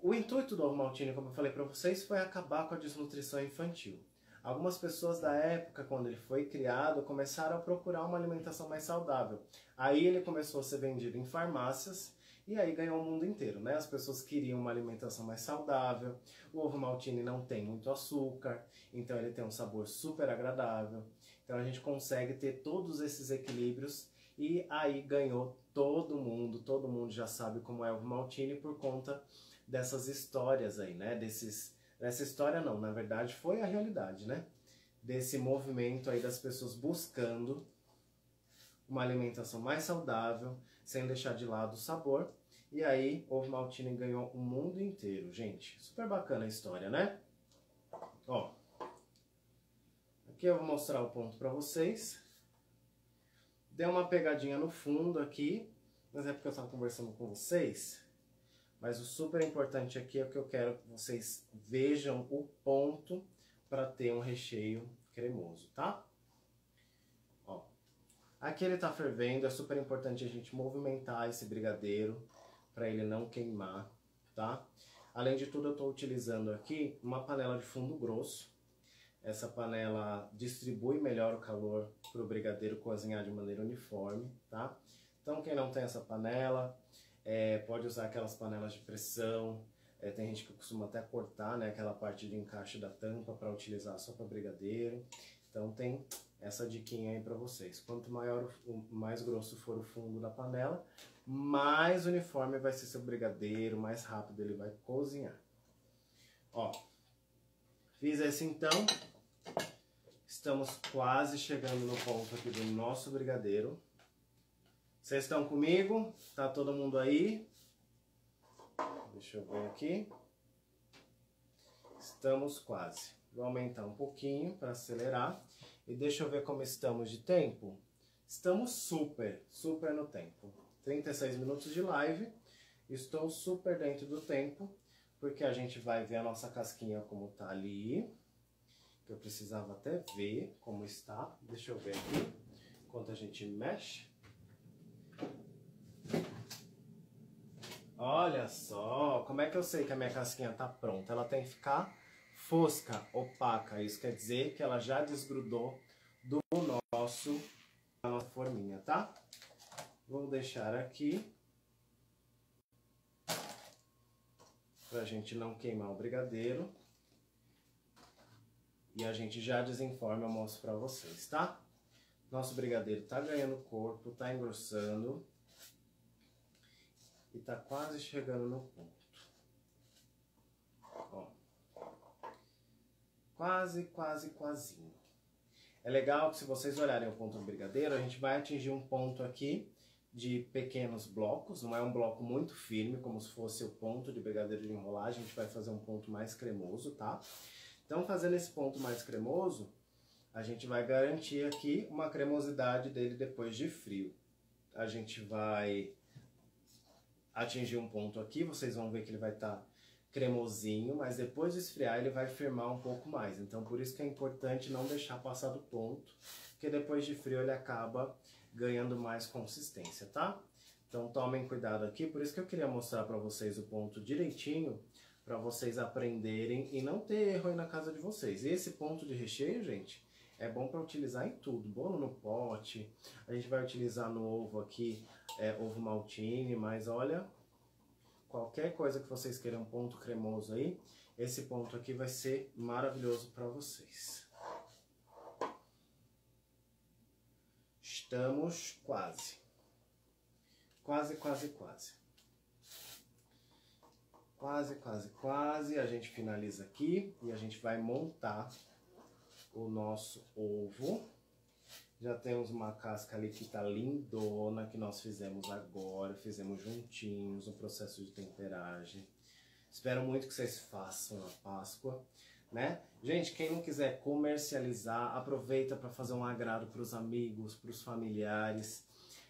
O intuito do ovo maltine, como eu falei para vocês, foi acabar com a desnutrição infantil. Algumas pessoas da época, quando ele foi criado, começaram a procurar uma alimentação mais saudável. Aí ele começou a ser vendido em farmácias e aí ganhou o mundo inteiro, né? As pessoas queriam uma alimentação mais saudável. O ovo maltine não tem muito açúcar, então ele tem um sabor super agradável. Então a gente consegue ter todos esses equilíbrios e aí ganhou todo mundo já sabe como é o ovo maltine por conta dessas histórias aí, né? Nessa história não, na verdade foi a realidade, né? Desse movimento aí das pessoas buscando uma alimentação mais saudável, sem deixar de lado o sabor. E aí, Ovo Maltine ganhou o mundo inteiro, gente. Super bacana a história, né? Ó, aqui eu vou mostrar o ponto pra vocês. Deu uma pegadinha no fundo aqui, mas é porque eu estava conversando com vocês. Mas o super importante aqui é que eu quero que vocês vejam o ponto para ter um recheio cremoso, tá? Ó, aqui ele tá fervendo, é super importante a gente movimentar esse brigadeiro para ele não queimar, tá? Além de tudo, eu estou utilizando aqui uma panela de fundo grosso. Essa panela distribui melhor o calor para o brigadeiro cozinhar de maneira uniforme, tá? Então, quem não tem essa panela, pode usar aquelas panelas de pressão. Tem gente que costuma até cortar, né, aquela parte de encaixe da tampa para utilizar só para brigadeiro. Então, tem essa diquinha aí para vocês. Quanto maior, mais grosso for o fundo da panela, mais uniforme vai ser seu brigadeiro, mais rápido ele vai cozinhar. Ó, fiz esse então. Estamos quase chegando no ponto aqui do nosso brigadeiro. Vocês estão comigo? Tá todo mundo aí? Deixa eu ver aqui. Estamos quase. Vou aumentar um pouquinho para acelerar. E deixa eu ver como estamos de tempo. Estamos super no tempo. 36 minutos de live. Estou super dentro do tempo, porque a gente vai ver a nossa casquinha como tá ali. Que eu precisava até ver como está. Deixa eu ver aqui, enquanto a gente mexe. Olha só, como é que eu sei que a minha casquinha tá pronta? Ela tem que ficar fosca, opaca. Isso quer dizer que ela já desgrudou da nossa forminha, tá? Vou deixar aqui, pra gente não queimar o brigadeiro. E a gente já desenforma, eu mostro pra vocês, tá? Nosso brigadeiro tá ganhando corpo, tá engrossando. E tá quase chegando no ponto. Ó. Quasinho. É legal que se vocês olharem o ponto do brigadeiro, a gente vai atingir um ponto aqui de pequenos blocos. Não é um bloco muito firme, como se fosse o ponto de brigadeiro de enrolar. A gente vai fazer um ponto mais cremoso, tá? Então, fazendo esse ponto mais cremoso, a gente vai garantir aqui uma cremosidade dele depois de frio. A gente vai atingir um ponto aqui, vocês vão ver que ele vai estar cremosinho, mas depois de esfriar ele vai firmar um pouco mais. Então, por isso que é importante não deixar passar do ponto, porque depois de frio ele acaba ganhando mais consistência, tá? Então, tomem cuidado aqui, por isso que eu queria mostrar para vocês o ponto direitinho, para vocês aprenderem e não ter erro aí na casa de vocês. E esse ponto de recheio, gente, é bom para utilizar em tudo. Bolo no pote, a gente vai utilizar no ovo aqui, ovo maltine, mas olha, qualquer coisa que vocês queiram um ponto cremoso aí, esse ponto aqui vai ser maravilhoso para vocês. Estamos quase. Quase. Quase. A gente finaliza aqui e a gente vai montar o nosso ovo. Já temos uma casca ali que tá lindona, que nós fizemos agora. Fizemos juntinhos, um processo de temperagem. Espero muito que vocês façam na Páscoa, né? Gente, quem não quiser comercializar, aproveita para fazer um agrado para os amigos, para os familiares.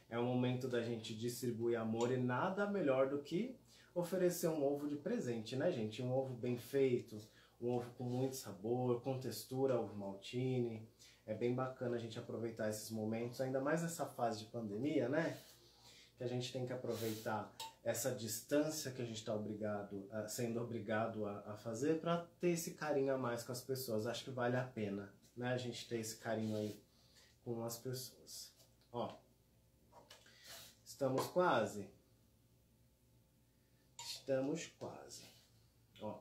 É o momento da gente distribuir amor e nada melhor do que oferecer um ovo de presente, né, gente? Um ovo bem feito, um ovo com muito sabor, com textura, ovo maltine. É bem bacana a gente aproveitar esses momentos, ainda mais nessa fase de pandemia, né? Que a gente tem que aproveitar essa distância que a gente está sendo obrigado a fazer para ter esse carinho a mais com as pessoas. Acho que vale a pena, né? A gente ter esse carinho aí com as pessoas. Ó, estamos quase. Estamos quase. Ó.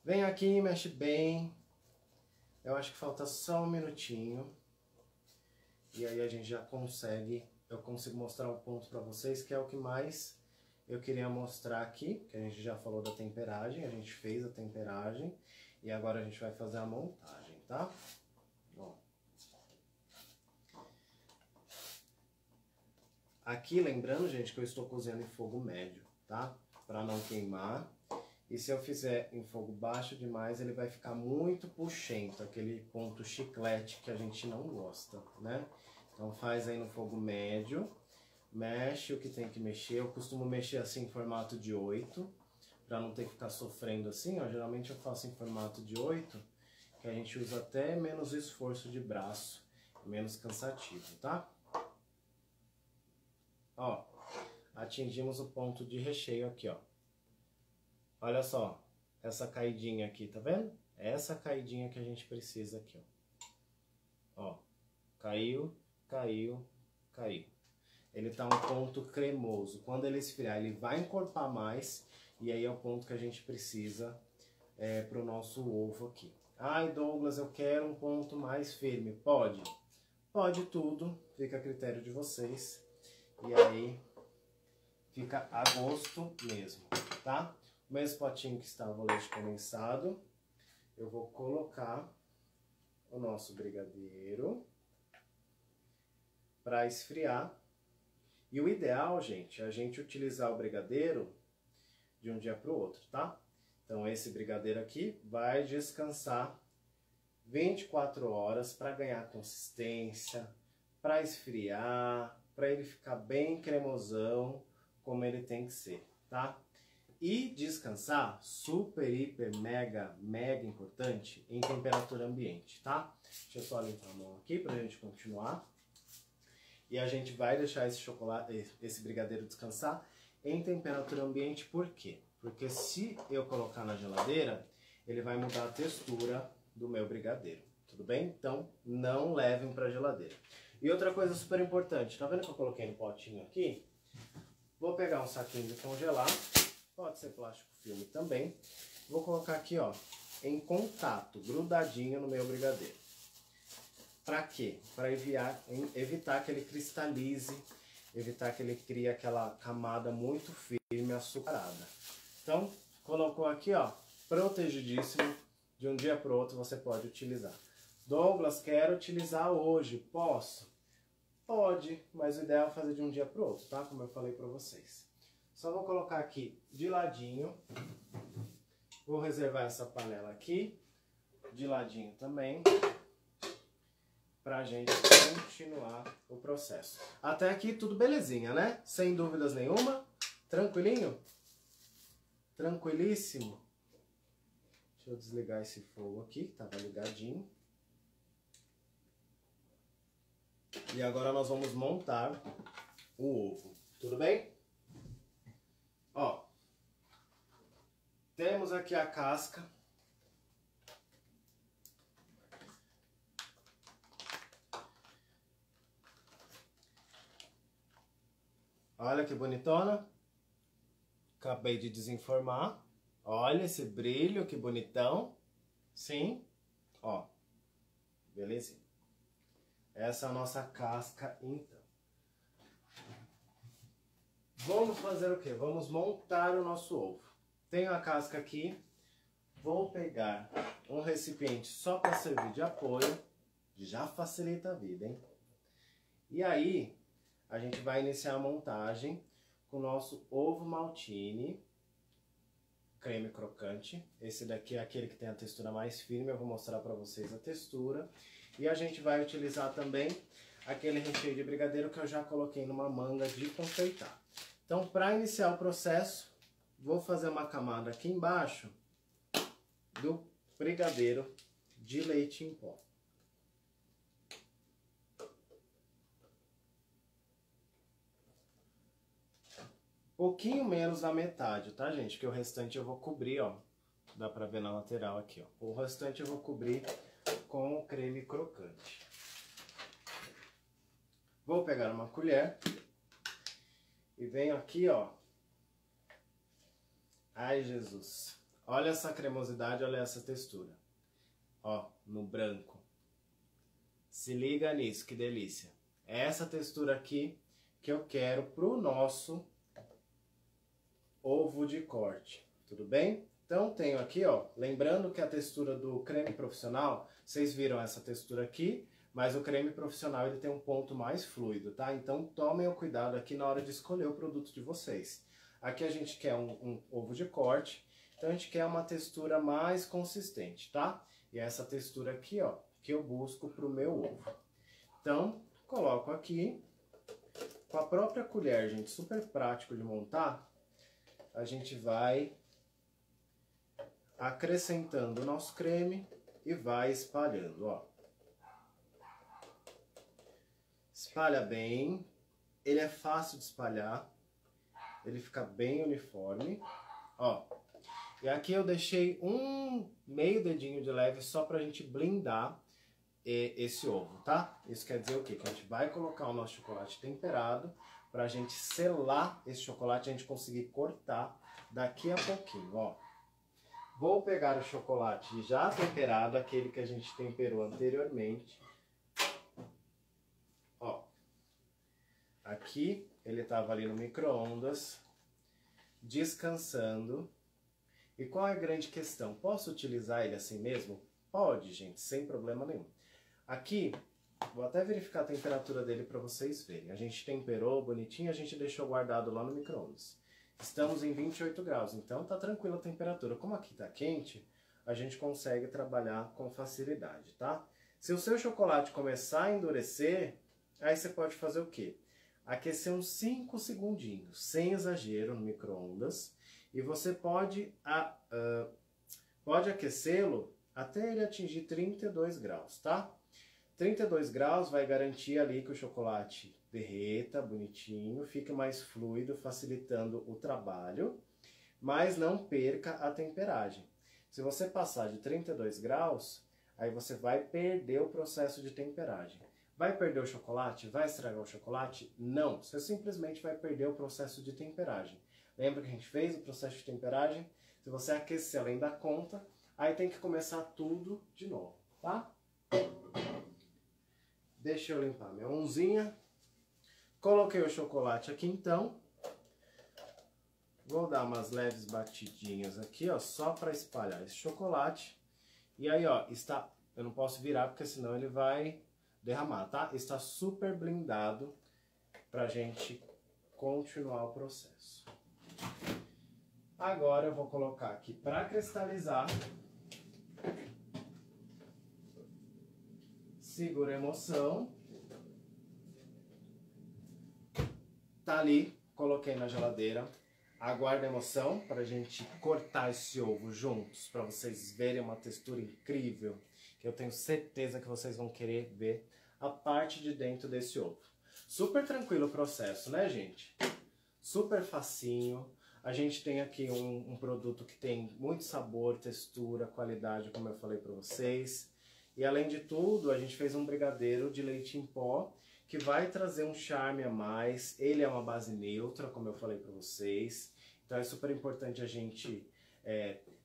Vem aqui, mexe bem. Eu acho que falta só um minutinho. E aí a gente já consegue, eu consigo mostrar o ponto pra vocês, que é o que mais eu queria mostrar aqui, que a gente já falou da temperagem, a gente fez a temperagem e agora a gente vai fazer a montagem, tá? Ó. Aqui, lembrando, gente, que eu estou cozinhando em fogo médio, tá? Para não queimar. E se eu fizer em fogo baixo demais, ele vai ficar muito puxento, aquele ponto chiclete que a gente não gosta, né? Então faz aí no fogo médio, mexe o que tem que mexer. Eu costumo mexer assim em formato de 8, para não ter que ficar sofrendo assim, ó. Geralmente eu faço em formato de 8, que a gente usa até menos esforço de braço, menos cansativo, tá? Ó, atingimos o ponto de recheio aqui, ó. Olha só, essa caidinha aqui, tá vendo? É essa caidinha que a gente precisa aqui, ó. Ó, caiu, caiu, caiu. Ele tá um ponto cremoso. Quando ele esfriar, ele vai encorpar mais. E aí é o ponto que a gente precisa pro nosso ovo aqui. Ai, Douglas, eu quero um ponto mais firme. Pode? Pode tudo. Fica a critério de vocês. E aí fica a gosto mesmo, tá? O mesmo potinho que estava o leite condensado, eu vou colocar o nosso brigadeiro para esfriar. E o ideal, gente, é a gente utilizar o brigadeiro de um dia para o outro, tá? Então esse brigadeiro aqui vai descansar 24 horas para ganhar consistência, para esfriar, para ele ficar bem cremosão, como ele tem que ser, tá? E descansar, super, hiper, mega importante, em temperatura ambiente, tá? Deixa eu só limpar a mão aqui pra gente continuar. E a gente vai deixar esse chocolate, esse brigadeiro descansar em temperatura ambiente, por quê? Porque se eu colocar na geladeira, ele vai mudar a textura do meu brigadeiro, tudo bem? Então, não levem pra geladeira. E outra coisa super importante, tá vendo que eu coloquei no potinho aqui? Vou pegar um saquinho de congelar. Pode ser plástico filme também. Vou colocar aqui, ó, em contato, grudadinho no meu brigadeiro. Pra quê? Para evitar que ele cristalize, evitar que ele crie aquela camada muito firme, açucarada. Então, colocou aqui, ó, protegidíssimo. De um dia pro outro você pode utilizar. Douglas, quero utilizar hoje. Posso? Pode, mas o ideal é fazer de um dia pro outro, tá? Como eu falei pra vocês. Só vou colocar aqui de ladinho. Vou reservar essa panela aqui de ladinho também, pra gente continuar o processo. Até aqui tudo belezinha, né? Sem dúvidas nenhuma. Tranquilinho? Tranquilíssimo. Deixa eu desligar esse fogo aqui, que tava ligadinho. E agora nós vamos montar o ovo. Tudo bem? Ó, temos aqui a casca. Olha que bonitona. Acabei de desenformar. Olha esse brilho, que bonitão. Sim. Ó, belezinha. Essa é a nossa casca, então. Vamos fazer o quê? Vamos montar o nosso ovo. Tenho a casca aqui. Vou pegar um recipiente só para servir de apoio. Já facilita a vida, hein? E aí, a gente vai iniciar a montagem com o nosso ovo maltine, creme crocante. Esse daqui é aquele que tem a textura mais firme. Eu vou mostrar para vocês a textura. E a gente vai utilizar também aquele recheio de brigadeiro que eu já coloquei numa manga de confeitar. Então, para iniciar o processo, vou fazer uma camada aqui embaixo do brigadeiro de leite em pó. Pouquinho menos da metade, tá, gente? Que o restante eu vou cobrir, ó. Dá pra ver na lateral aqui, ó. O restante eu vou cobrir com o creme crocante. Vou pegar uma colher e venho aqui, ó. Ai, Jesus. Olha essa cremosidade, olha essa textura. Ó, no branco. Se liga nisso, que delícia. É essa textura aqui que eu quero pro nosso ovo de corte, tudo bem? Então tenho aqui, ó, lembrando que a textura do creme profissional, vocês viram essa textura aqui, mas o creme profissional ele tem um ponto mais fluido, tá? Então tomem o cuidado aqui na hora de escolher o produto de vocês. Aqui a gente quer um ovo de corte, então a gente quer uma textura mais consistente, tá? E é essa textura aqui, ó, que eu busco pro meu ovo. Então, coloco aqui, com a própria colher, gente, super prático de montar, a gente vai acrescentando o nosso creme e vai espalhando, ó. Espalha bem, ele é fácil de espalhar, ele fica bem uniforme, ó. E aqui eu deixei um meio dedinho de leve só pra gente blindar esse ovo, tá? Isso quer dizer o quê? Que a gente vai colocar o nosso chocolate temperado pra gente selar esse chocolate, a gente conseguir cortar daqui a pouquinho, ó. Vou pegar o chocolate já temperado, aquele que a gente temperou anteriormente. Ó, aqui ele estava ali no micro-ondas, descansando. E qual é a grande questão? Posso utilizar ele assim mesmo? Pode, gente, sem problema nenhum. Aqui, vou até verificar a temperatura dele para vocês verem. A gente temperou bonitinho, a gente deixou guardado lá no micro-ondas. Estamos em 28 graus, então tá tranquila a temperatura. Como aqui tá quente, a gente consegue trabalhar com facilidade, tá? Se o seu chocolate começar a endurecer, aí você pode fazer o quê? Aquecer uns 5 segundinhos, sem exagero, no micro-ondas. E você pode aquecê-lo até ele atingir 32 graus, tá? 32 graus vai garantir ali que o chocolate derreta bonitinho, fique mais fluido, facilitando o trabalho, mas não perca a temperagem. Se você passar de 32 graus, aí você vai perder o processo de temperagem. Vai perder o chocolate? Vai estragar o chocolate? Não, você simplesmente vai perder o processo de temperagem. Lembra que a gente fez o processo de temperagem? Se você aquecer além da conta, aí tem que começar tudo de novo, tá? Deixa eu limpar minha mãozinha. Coloquei o chocolate aqui então. Vou dar umas leves batidinhas aqui, ó, só para espalhar esse chocolate. E aí, ó, está... Eu não posso virar porque senão ele vai derramar, tá? Está super blindado pra gente continuar o processo. Agora eu vou colocar aqui para cristalizar. Segura a emoção. Tá ali, coloquei na geladeira. Aguarda a emoção para a gente cortar esse ovo juntos, para vocês verem uma textura incrível, que eu tenho certeza que vocês vão querer ver a parte de dentro desse ovo. Super tranquilo o processo, né, gente? Super facinho. A gente tem aqui um produto que tem muito sabor, textura, qualidade, como eu falei para vocês. E além de tudo, a gente fez um brigadeiro de leite em pó, que vai trazer um charme a mais. Ele é uma base neutra, como eu falei para vocês. Então é super importante a gente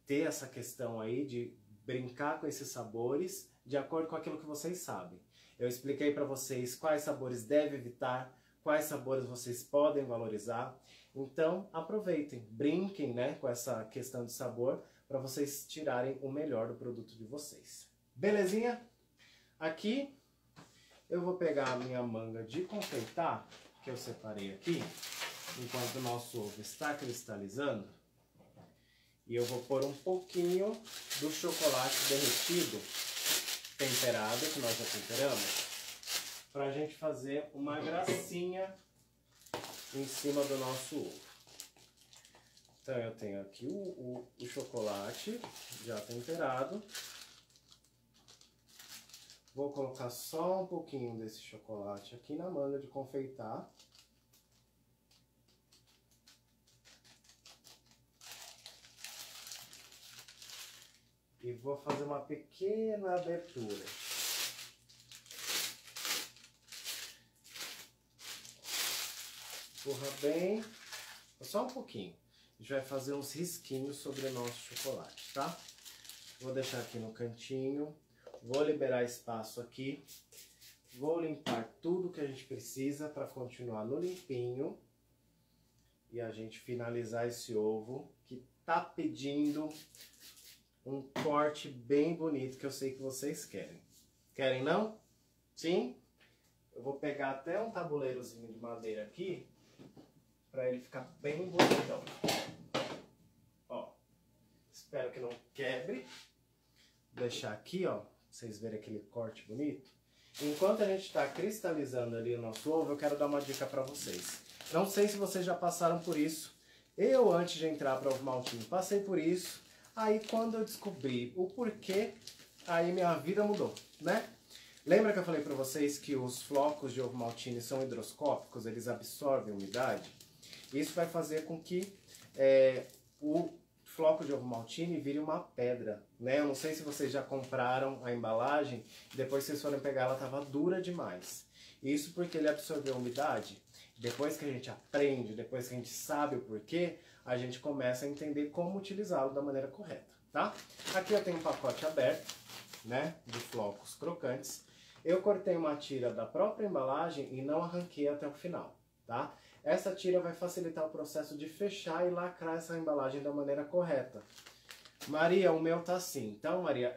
ter essa questão aí de brincar com esses sabores de acordo com aquilo que vocês sabem. Eu expliquei para vocês quais sabores devem evitar, quais sabores vocês podem valorizar. Então aproveitem, brinquem, né, com essa questão de sabor para vocês tirarem o melhor do produto de vocês. Belezinha? Aqui eu vou pegar a minha manga de confeitar, que eu separei aqui, enquanto o nosso ovo está cristalizando. E eu vou pôr um pouquinho do chocolate derretido, temperado, que nós já temperamos, para a gente fazer uma gracinha em cima do nosso ovo. Então eu tenho aqui o chocolate já temperado. Vou colocar só um pouquinho desse chocolate aqui na manga de confeitar. E vou fazer uma pequena abertura. Empurra bem, só um pouquinho. A gente vai fazer uns risquinhos sobre o nosso chocolate, tá? Vou deixar aqui no cantinho. Vou liberar espaço aqui, vou limpar tudo que a gente precisa para continuar no limpinho. e a gente finalizar esse ovo que tá pedindo um corte bem bonito que eu sei que vocês querem. Querem não? Sim? Eu vou pegar até um tabuleirozinho de madeira aqui para ele ficar bem bonitão. Ó, espero que não quebre. Vou deixar aqui, ó, pra vocês verem aquele corte bonito. Enquanto a gente está cristalizando ali o nosso ovo, eu quero dar uma dica para vocês. Não sei se vocês já passaram por isso. Eu, antes de entrar para o ovo maltine, passei por isso. Aí, quando eu descobri o porquê, aí minha vida mudou, né? Lembra que eu falei para vocês que os flocos de ovo maltine são higroscópicos, eles absorvem umidade? Isso vai fazer com que o floco de ovo maltine vire uma pedra, né? Eu não sei se vocês já compraram a embalagem, depois vocês forem pegar, ela estava dura demais. Isso porque ele absorveu a umidade. Depois que a gente aprende, depois que a gente sabe o porquê, a gente começa a entender como utilizá-lo da maneira correta, tá? Aqui eu tenho um pacote aberto, né, de flocos crocantes. Eu cortei uma tira da própria embalagem e não arranquei até o final, tá? Essa tira vai facilitar o processo de fechar e lacrar essa embalagem da maneira correta. Maria, o meu tá assim. Então, Maria,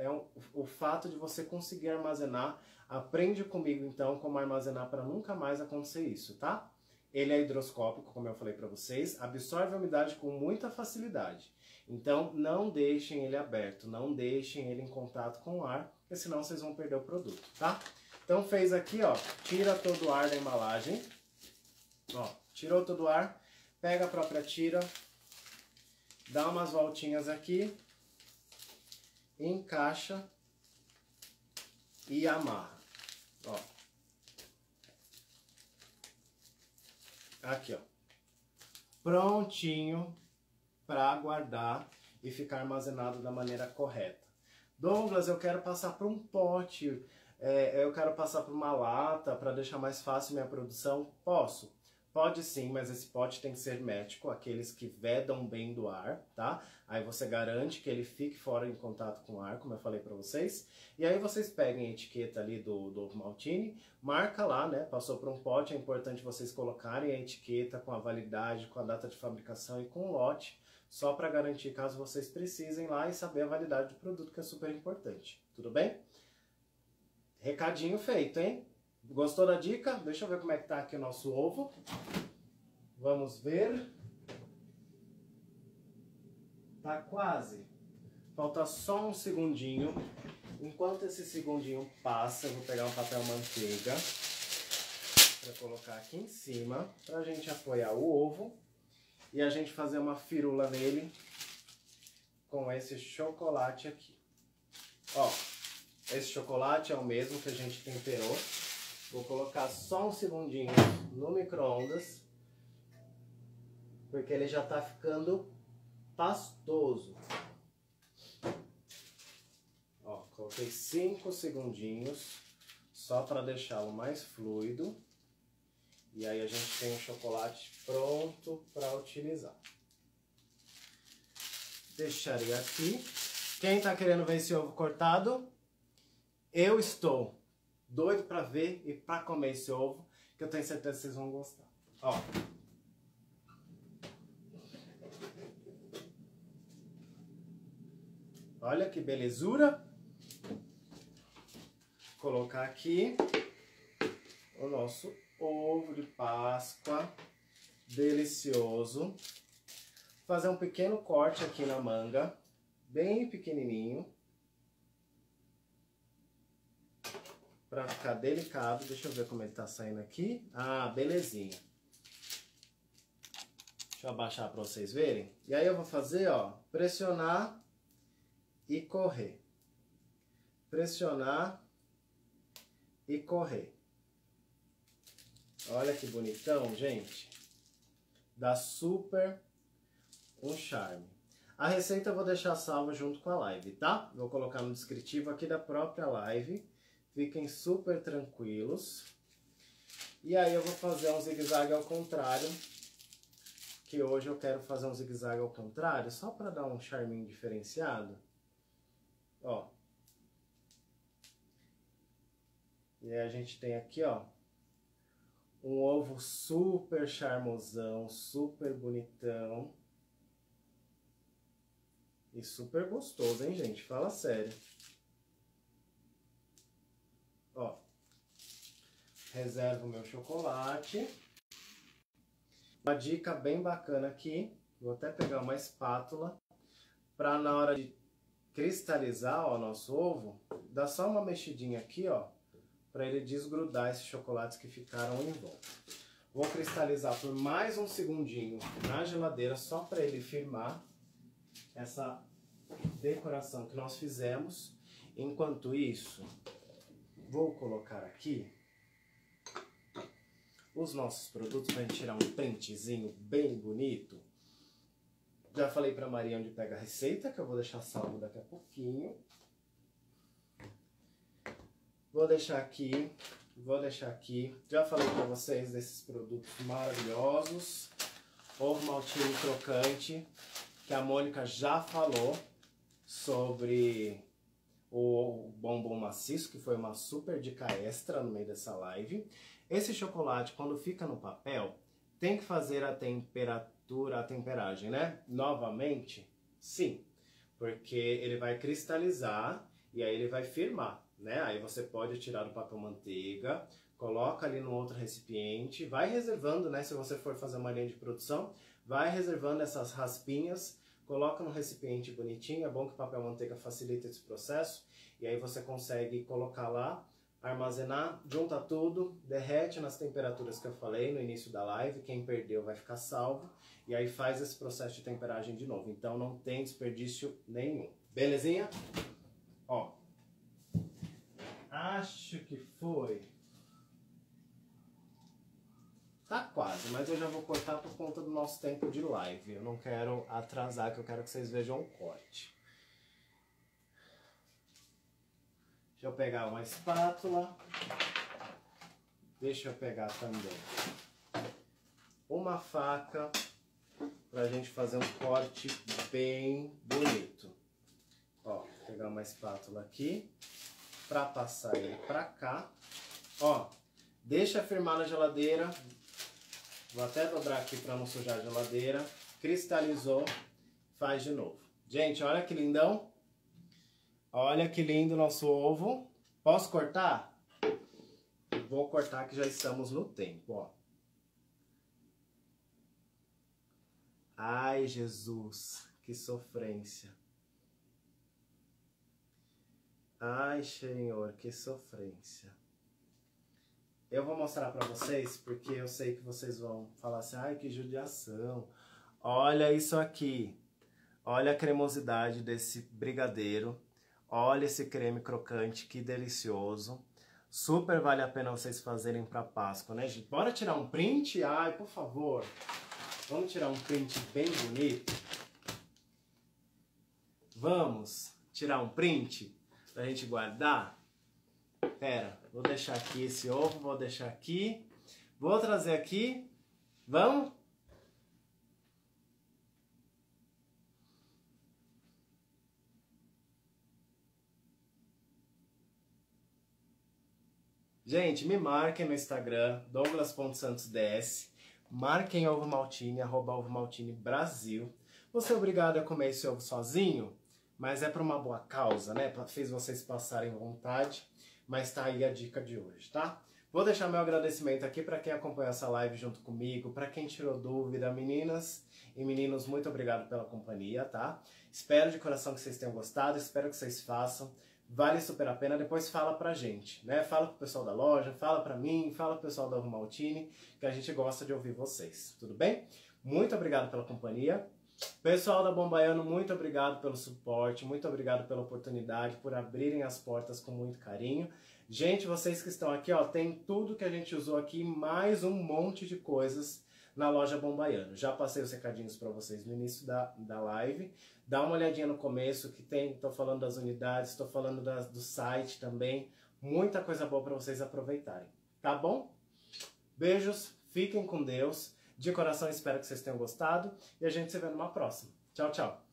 o fato de você conseguir armazenar, aprende comigo então como armazenar para nunca mais acontecer isso, tá? Ele é higroscópico, como eu falei para vocês, absorve a umidade com muita facilidade. Então, não deixem ele aberto, não deixem ele em contato com o ar, porque senão vocês vão perder o produto, tá? Então, fez aqui, ó, tira todo o ar da embalagem. Ó, tirou todo o ar, pega a própria tira, dá umas voltinhas aqui, encaixa e amarra. Ó. Aqui, ó. Prontinho para guardar e ficar armazenado da maneira correta. Douglas, eu quero passar para um pote, eu quero passar para uma lata para deixar mais fácil minha produção. Posso? Pode sim, mas esse pote tem que ser hermético, aqueles que vedam bem do ar, tá? Aí você garante que ele fique fora em contato com o ar, como eu falei pra vocês. E aí vocês peguem a etiqueta ali do ovo maltine, marca lá, né? Passou por um pote, é importante vocês colocarem a etiqueta com a validade, com a data de fabricação e com o lote, só para garantir caso vocês precisem lá e saber a validade do produto, que é super importante. Tudo bem? Recadinho feito, hein? Gostou da dica? Deixa eu ver como é que tá aqui o nosso ovo. Vamos ver. Tá quase. Falta só um segundinho. Enquanto esse segundinho passa, eu vou pegar um papel manteiga para colocar aqui em cima, pra gente apoiar o ovo e a gente fazer uma firula nele com esse chocolate aqui. Ó, esse chocolate é o mesmo que a gente temperou. Vou colocar só um segundinho no micro-ondas, porque ele já tá ficando pastoso. Ó, coloquei 5 segundinhos, só para deixá-lo mais fluido. E aí a gente tem o chocolate pronto para utilizar. Deixarei aqui. Quem tá querendo ver esse ovo cortado? Eu estou doido para ver e para comer esse ovo, que eu tenho certeza que vocês vão gostar. Ó. Olha que belezura. Vou colocar aqui o nosso ovo de Páscoa delicioso. Vou fazer um pequeno corte aqui na manga, bem pequenininho, para ficar delicado. Deixa eu ver como ele tá saindo aqui. Ah, belezinha. Deixa eu abaixar para vocês verem. E aí eu vou fazer, ó, pressionar e correr. Pressionar e correr. Olha que bonitão, gente. Dá super um charme. A receita eu vou deixar salva junto com a live, tá? Vou colocar no descritivo aqui da própria live. Fiquem super tranquilos. E aí eu vou fazer um zigue-zague ao contrário. Que hoje eu quero fazer um zigue-zague ao contrário, só para dar um charminho diferenciado. Ó. E aí a gente tem aqui, ó, Um ovo super charmosão, super bonitão. E super gostoso, hein, gente? Fala sério. Ó. Reservo o meu chocolate. Uma dica bem bacana aqui. Vou até pegar uma espátula. Para na hora de cristalizar o nosso ovo, dá só uma mexidinha aqui, ó. Para ele desgrudar esses chocolates que ficaram em volta. Vou cristalizar por mais um segundinho na geladeira, só para ele firmar essa decoração que nós fizemos. Enquanto isso, vou colocar aqui os nossos produtos para a gente tirar um printzinho bem bonito. Já falei para Maria onde pega a receita, que eu vou deixar salvo daqui a pouquinho. Vou deixar aqui. Já falei para vocês desses produtos maravilhosos. Ovo maltine crocante, que a Mônica já falou sobre o bombom maciço, que foi uma super dica extra no meio dessa live. Esse chocolate, quando fica no papel, tem que fazer a temperatura, a temperagem, né? Novamente, sim, porque ele vai cristalizar e aí ele vai firmar, né? Aí você pode tirar do papel manteiga, coloca ali no outro recipiente, vai reservando, né? Se você for fazer uma linha de produção, vai reservando essas raspinhas, coloca no recipiente bonitinho. É bom que o papel manteiga facilita esse processo. E aí você consegue colocar lá, armazenar, junta tudo, derrete nas temperaturas que eu falei no início da live. Quem perdeu vai ficar salvo. E aí faz esse processo de temperagem de novo. Então não tem desperdício nenhum. Belezinha? Ó. Acho que foi. Tá quase, mas eu já vou cortar por conta do nosso tempo de live. Eu não quero atrasar, que eu quero que vocês vejam o corte. Deixa eu pegar uma espátula. Deixa eu pegar também uma faca pra gente fazer um corte bem bonito. Ó, vou pegar uma espátula aqui pra passar ele pra cá. Ó, deixa firmar na geladeira. Vou até dobrar aqui para não sujar a geladeira. Cristalizou, faz de novo. Gente, olha que lindão. Olha que lindo nosso ovo. Posso cortar? Vou cortar que já estamos no tempo, ó. Ai, Jesus, que sofrência. Ai, Senhor, que sofrência. Eu vou mostrar pra vocês, porque eu sei que vocês vão falar assim, ai, que judiação. Olha isso aqui. Olha a cremosidade desse brigadeiro. Olha esse creme crocante, que delicioso. Super vale a pena vocês fazerem pra Páscoa, né, gente? Bora tirar um print? Ai, por favor. Vamos tirar um print bem bonito? Vamos tirar um print pra gente guardar? Pera, vou deixar aqui esse ovo, vou deixar aqui. Vou trazer aqui. Vamos? Gente, me marquem no Instagram, douglas.santosds. Marquem Ovo Maltine, @OvoMaltine Brasil. Vou ser obrigado a comer esse ovo sozinho, mas é para uma boa causa, né? Fez vocês passarem vontade. Mas tá aí a dica de hoje, tá? Vou deixar meu agradecimento aqui para quem acompanhou essa live junto comigo, para quem tirou dúvida. Meninas e meninos, muito obrigado pela companhia, tá? Espero de coração que vocês tenham gostado, espero que vocês façam. Vale super a pena, depois fala pra gente, né? Fala pro pessoal da loja, fala pra mim, fala pro pessoal da Ovo Maltine, que a gente gosta de ouvir vocês, tudo bem? Muito obrigado pela companhia. Pessoal da Bombaiano, muito obrigado pelo suporte, muito obrigado pela oportunidade, por abrirem as portas com muito carinho. Gente, vocês que estão aqui, ó, tem tudo que a gente usou aqui, mais um monte de coisas na loja Bombaiano. Já passei os recadinhos para vocês no início da live. Dá uma olhadinha no começo, que tem, tô falando das unidades, tô falando do site também. Muita coisa boa para vocês aproveitarem, tá bom? Beijos, fiquem com Deus. De coração, espero que vocês tenham gostado. E a gente se vê numa próxima. Tchau, tchau.